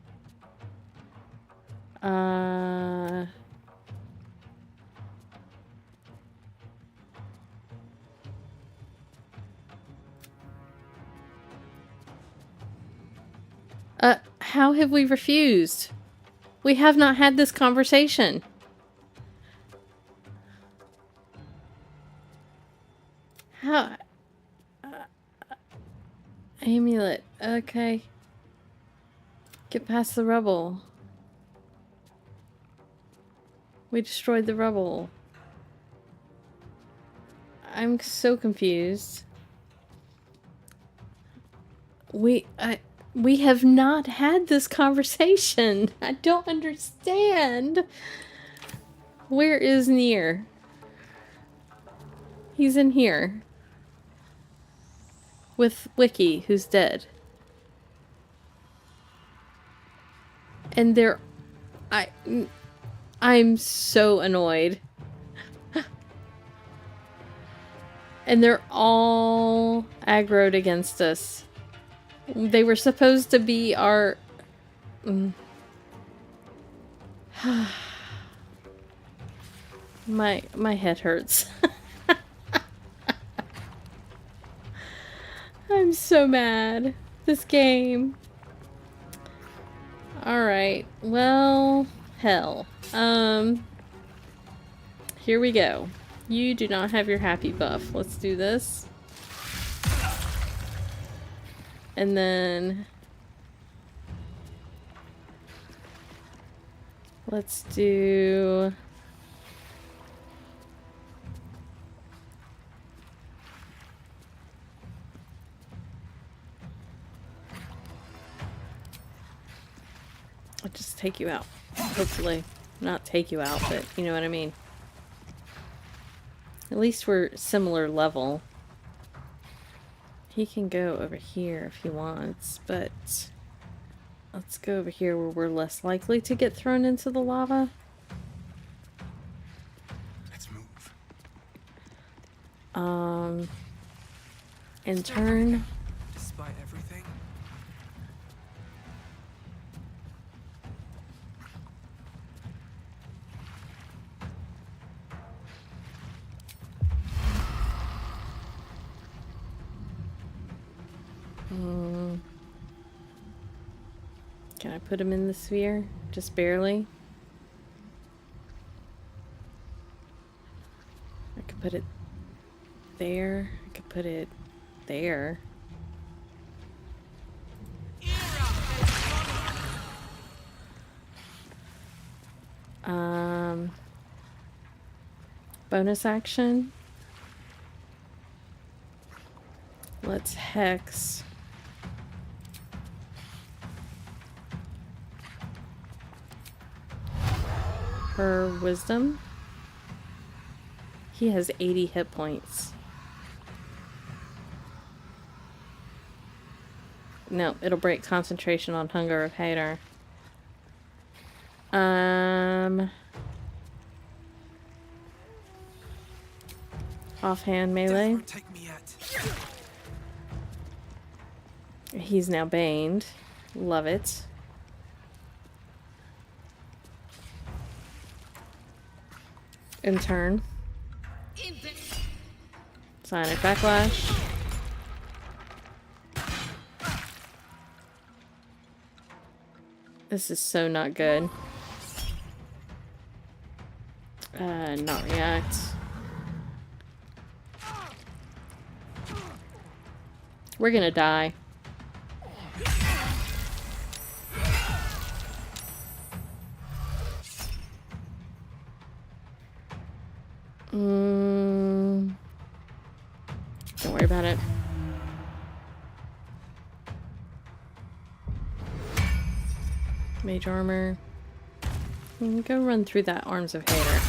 A: How have we refused? We have not had this conversation. How? Amulet. Okay. Get past the rubble. We destroyed the rubble. I'm so confused. We have not had this conversation. I don't understand. Where is Nier? He's in here. With Wiki, who's dead. And I'm so annoyed. And they're all aggroed against us. They were supposed to be our... My head hurts. I'm so mad. This game. Alright. Well, hell. Here we go. You do not have your happy buff. Let's do this. And then... let's do... I'll just take you out. Hopefully. Not take you out, but you know what I mean. At least we're similar level. He can go over here if he wants, but let's go over here where we're less likely to get thrown into the lava.
D: Let's move.
A: And turn.
E: Despite everything.
A: Can I put him in the sphere? Just barely? I could put it there. I could put it there. Bonus action. Let's hex. Her wisdom. He has 80 hit points. No, it'll break concentration on hunger of Hadar. Offhand melee. He's now baned. Love it. In turn. Psionic backlash. This is so not good. Not react. We're gonna die. Don't worry about it. Mage armor. Go run through that Arms of Hater.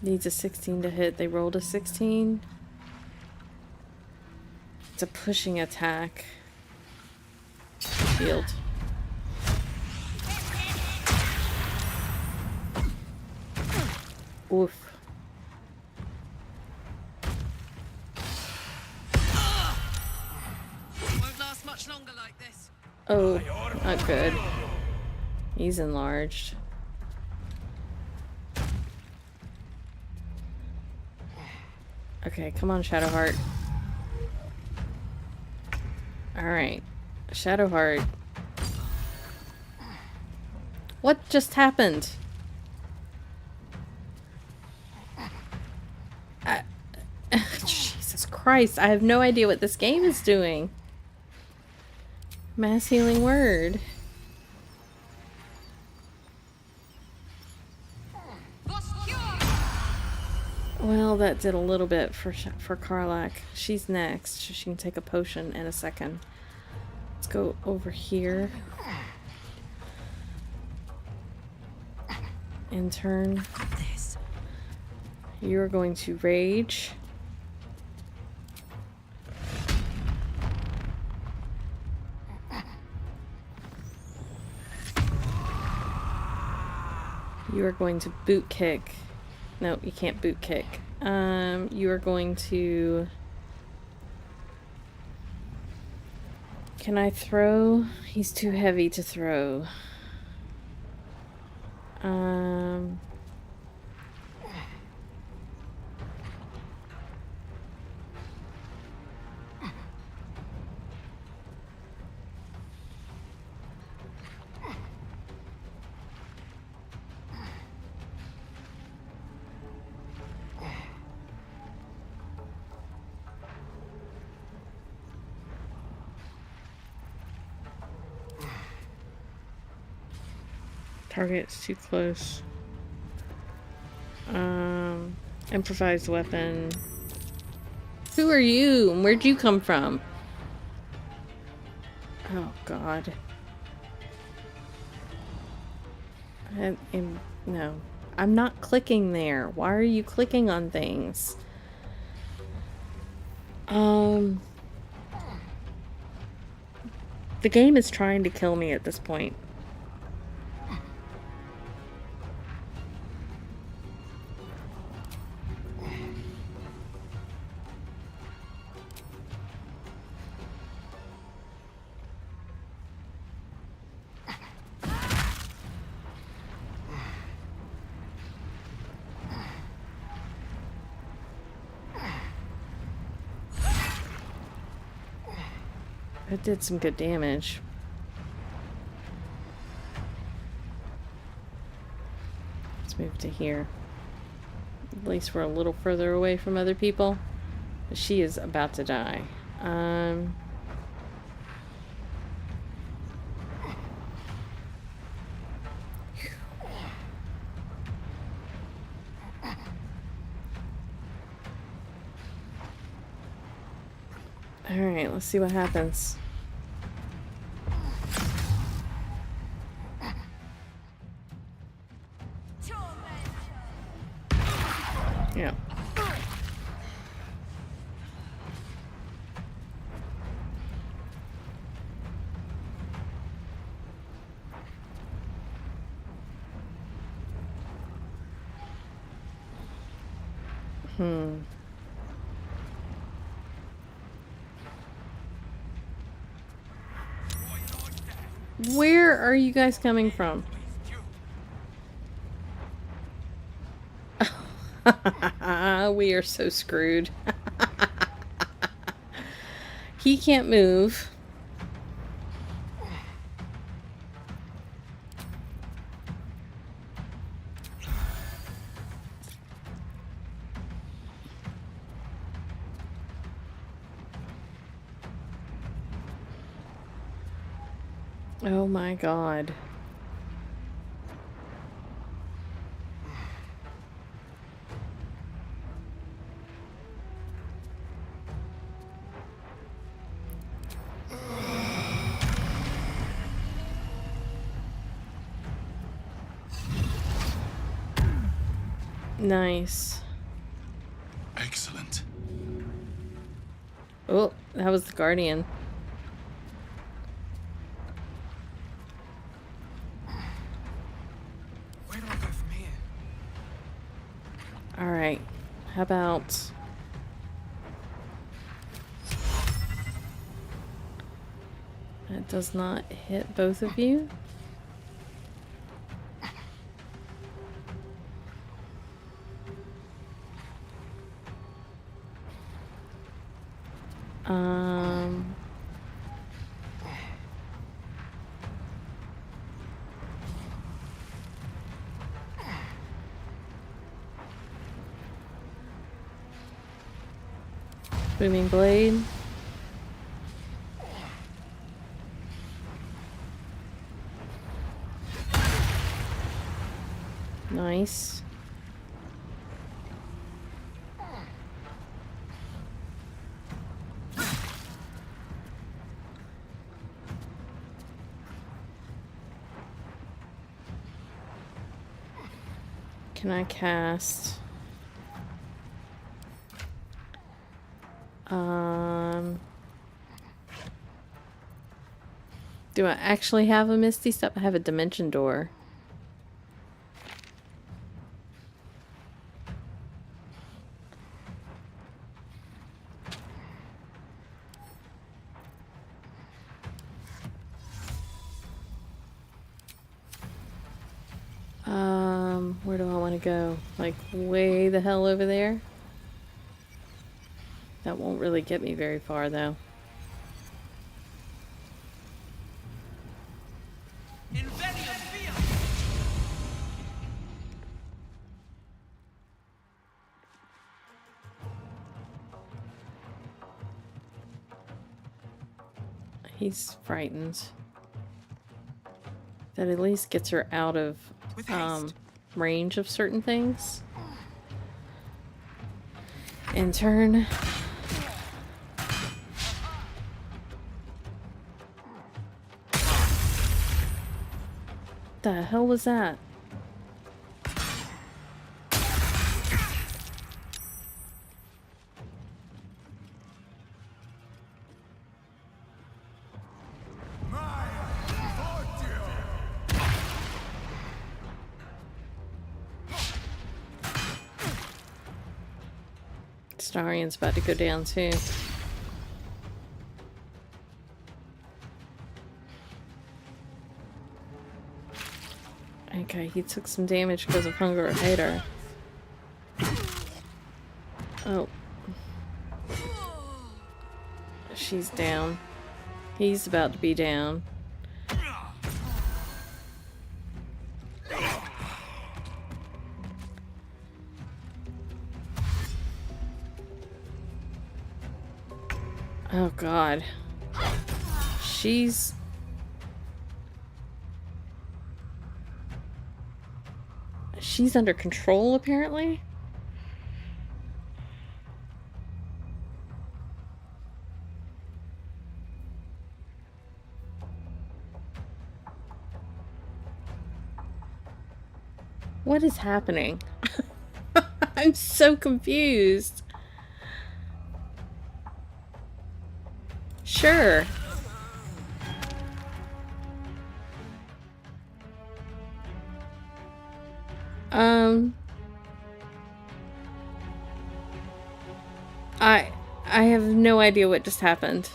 A: Needs a 16 to hit. They rolled a 16. It's a pushing attack. Shield. Oof.
L: Won't last much longer like this.
A: Oh, not good. He's enlarged. Okay, come on, Shadowheart. Alright. Shadowheart. What just happened? Jesus Christ, I have no idea what this game is doing. Mass healing word. Well, that did a little bit for Karlak. She's next. She can take a potion in a second. Let's go over here. In turn. You're going to rage. You are going to boot kick. No, you can't boot kick. You are going to... Can I throw? He's too heavy to throw. Target's too close. Improvised weapon. Who are you? Where'd you come from? Oh, God. No. I'm not clicking there. Why are you clicking on things? The game is trying to kill me at this point. It did some good damage. Let's move to here. At least we're a little further away from other people. But she is about to die. Alright, let's see what happens. Yeah. Where are you guys coming from? We are so screwed. He can't move. Oh my God. Nice.
Q: Excellent.
A: Oh, that was the Guardian.
E: Where do I go from here?
A: Alright. How about... That does not hit both of you. Booming blade. Nice. Can I cast? Do I actually have a Misty Step? I have a Dimension Door. Where do I want to go? Like way the hell over there? That won't really get me very far though. He's frightened. That at least gets her out of range of certain things. In turn. The hell was that? Starian's about to go down too. Okay, he took some damage because of hunger or hater. Oh. She's down. He's about to be down. Oh God. She's under control apparently. What is happening? I'm so confused. Sure. I have no idea what just happened.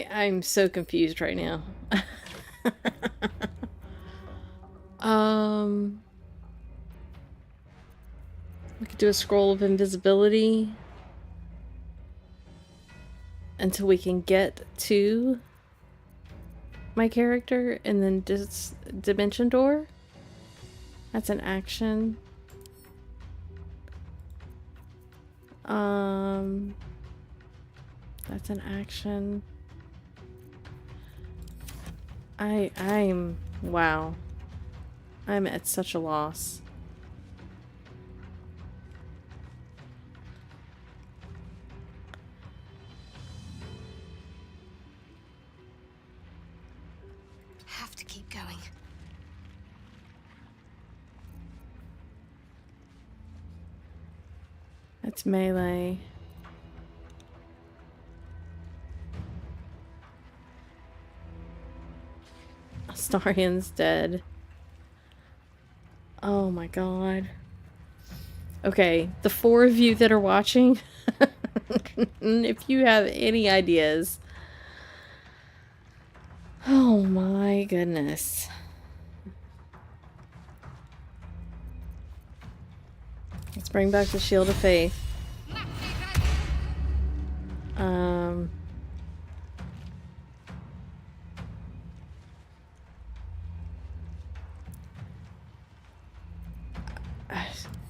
A: I'm so confused right now. We could do a scroll of invisibility until we can get to my character and then just dimension door. That's an action. That's an action. Wow. I'm at such a loss.
P: Have to keep going.
A: That's melee. Astarian's dead. Oh my god. Okay, the 4 of you that are watching, if you have any ideas. Oh my goodness. Let's bring back the Shield of Faith.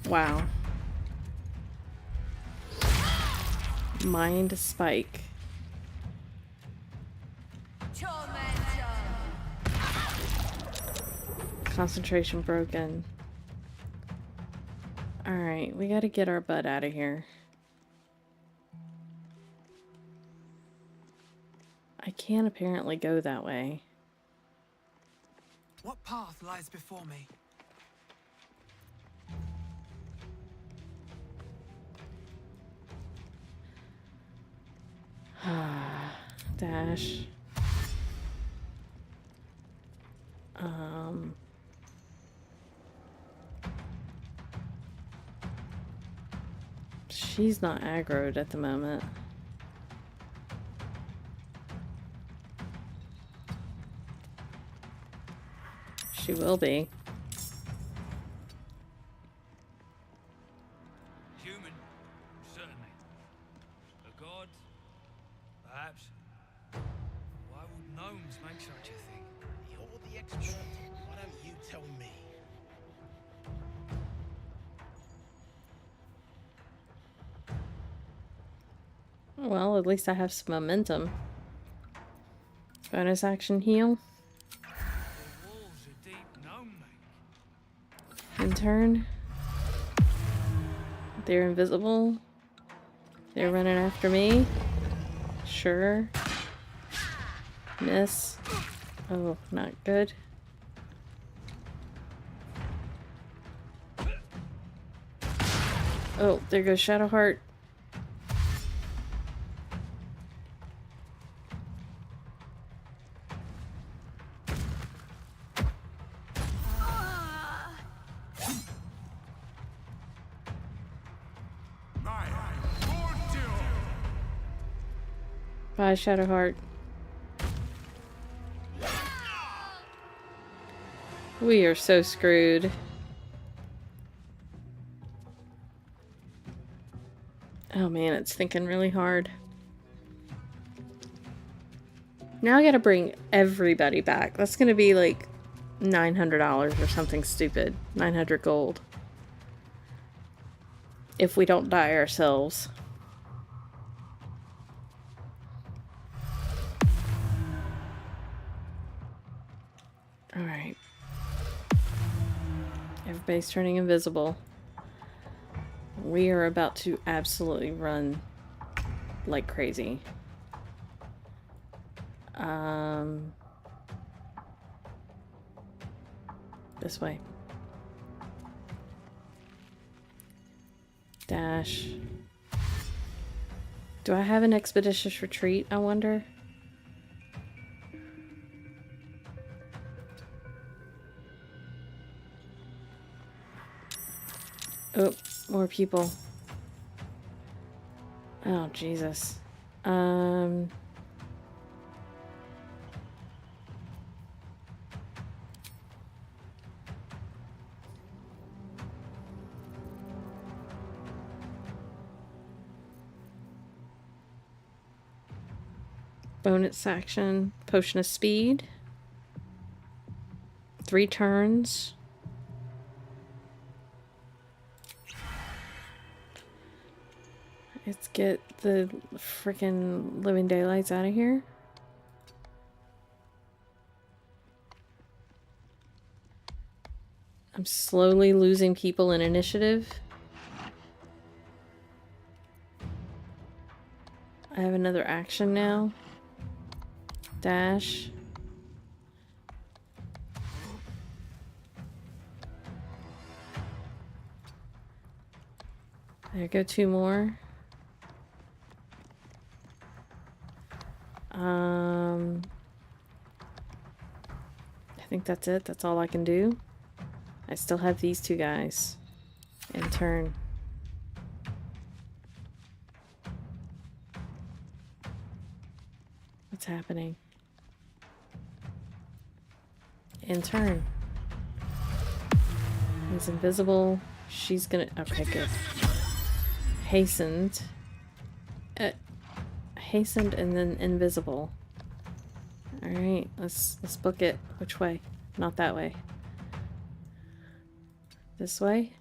A: Wow. Mind Spike. Concentration broken. Alright, we gotta get our butt out of here. I can't apparently go that way.
E: What path lies before me?
A: Dash. She's not aggroed at the moment. She will be.
N: Human, certainly. A god, perhaps. Why would gnomes make such a thing?
J: You're the expert. Why don't you tell me?
A: Well, at least I have some momentum. Bonus action heal. In turn. They're invisible. They're running after me. Sure. Miss. Oh, not good. Oh, there goes Shadowheart. Bye, Shadowheart. We are so screwed. Oh man, it's thinking really hard. Now I gotta bring everybody back. That's gonna be like $900 or something stupid. 900 gold. If we don't die ourselves. Alright. Everybody's turning invisible. We are about to absolutely run like crazy. This way. Dash. Do I have an expeditious retreat, I wonder? Oh, more people. Oh, Jesus. Bonus action, potion of speed. 3 turns. Let's get the freaking living daylights out of here. I'm slowly losing people in initiative. I have another action now. Dash. There go 2 more. I think that's it. That's all I can do. I still have these 2 guys in turn. What's happening? In turn. He's invisible. She's gonna... Okay, good. Hastened. Hastened and then invisible. Alright, let's book it. Which way? Not that way. This way?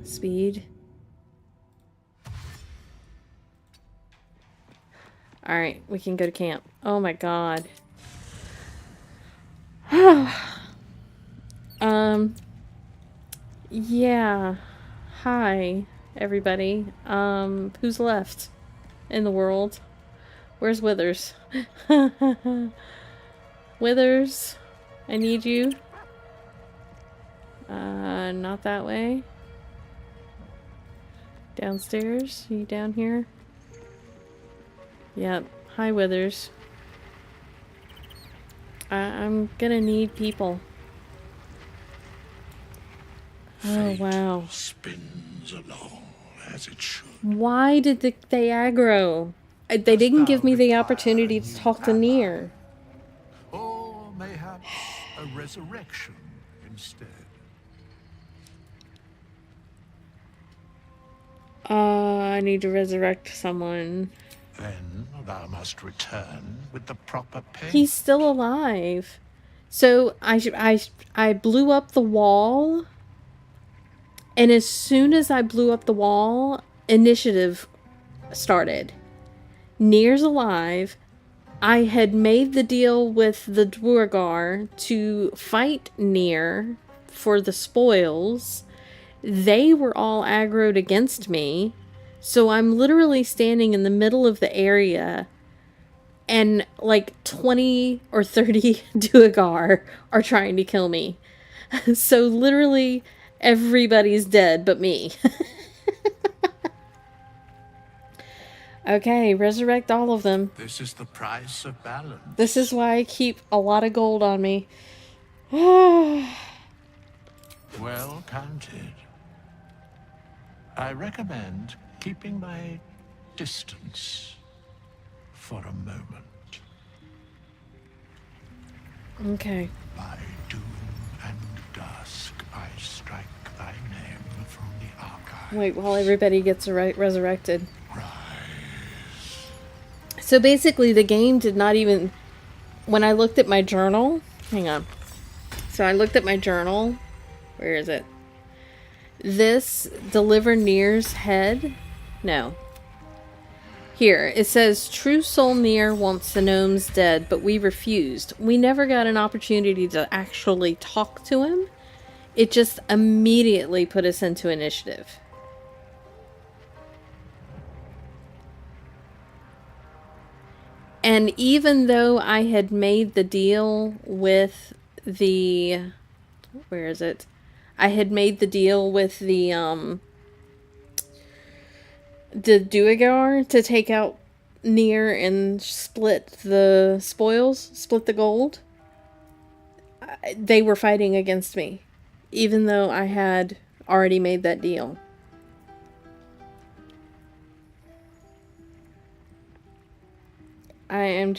A: Speed. Alright, we can go to camp. Oh my god. Yeah. Hi, everybody. Who's left in the world? Where's Withers? Withers, I need you. Not that way. Downstairs? Are you down here? Yep. Hi, Withers. I'm gonna need people. Oh, wow.
O: Spins along as it should.
A: Why did they aggro? They didn't give me the opportunity to talk to Nier.
O: Or mayhaps a resurrection instead.
A: I need to resurrect someone.
O: Then thou must return with the proper pay.
A: He's still alive. So I blew up the wall. And as soon as I blew up the wall, initiative started. Nier's alive. I had made the deal with the Duergar to fight Nier for the spoils. They were all aggroed against me. So I'm literally standing in the middle of the area and like 20 or 30 Duergar are trying to kill me. So literally everybody's dead but me. Okay, resurrect all of them.
O: This is the price of balance.
A: This is why I keep a lot of gold on me.
O: Well counted. I recommend keeping my distance for a moment.
A: Okay.
O: By doom and dusk, I strike thy name from the archive.
A: Wait, while everybody gets resurrected. So basically the game did not even... When I looked at my journal... Hang on. So I looked at my journal. Where is it? This deliver Nier's head? No. Here, it says, True Soul Nier wants the gnomes dead, but we refused. We never got an opportunity to actually talk to him. It just immediately put us into initiative. And even though I had made the deal with the... Where is it? I had made the deal with the Duergar to take out Nier and split the spoils, split the gold. They were fighting against me, even though I had already made that deal. I'm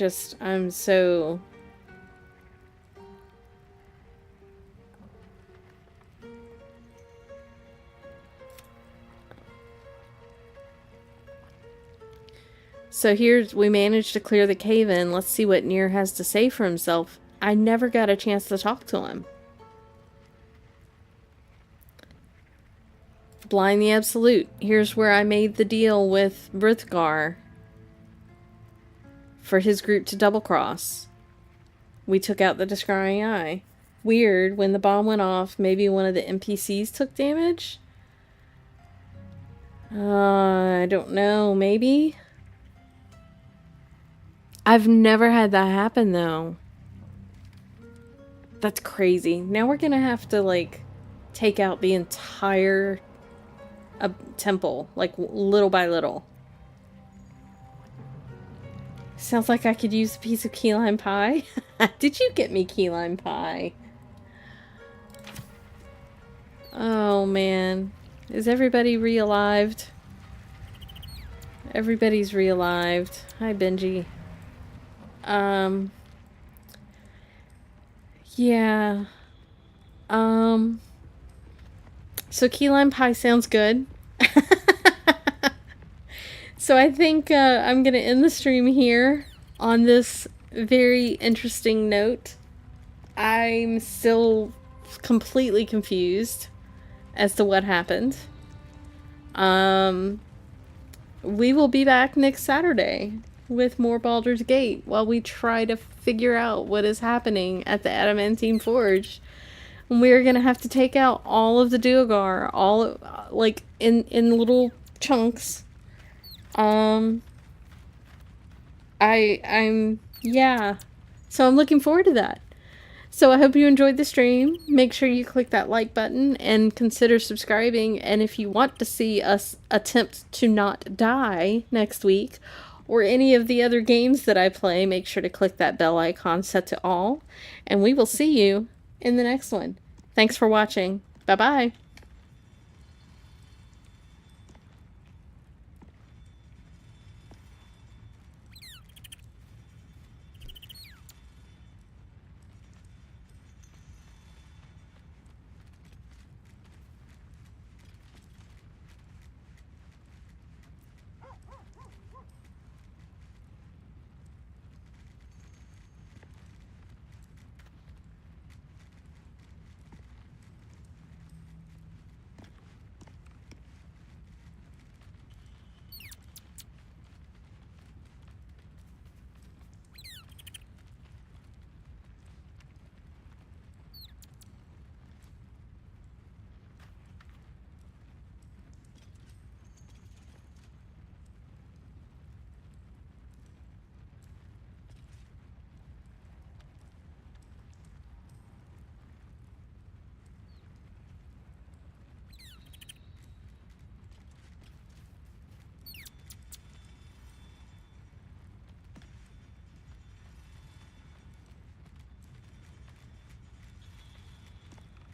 A: so... So we managed to clear the cave in. Let's see what Nier has to say for himself. I never got a chance to talk to him. Blind the Absolute. Here's where I made the deal with Brithgar for his group to double cross. We took out the Descrying Eye. Weird, when the bomb went off, maybe one of the NPCs took damage? I don't know, maybe? I've never had that happen, though. That's crazy. Now we're gonna have to, like, take out the entire temple, like, little by little. Sounds like I could use a piece of key lime pie. Did you get me key lime pie? Oh, man. Is everybody re-alived? Everybody's re-alived. Hi, Benji. Yeah. So key lime pie sounds good. So I think I'm going to end the stream here on this very interesting note. I'm still completely confused as to what happened. We will be back next Saturday with more Baldur's Gate while we try to figure out what is happening at the Adamantine Forge. And we're going to have to take out all of the Duergar, all like in little chunks. Yeah. So I'm looking forward to that. So I hope you enjoyed the stream. Make sure you click that like button and consider subscribing. And if you want to see us attempt to not die next week, or any of the other games that I play, make sure to click that bell icon set to all. And we will see you in the next one. Thanks for watching. Bye-bye.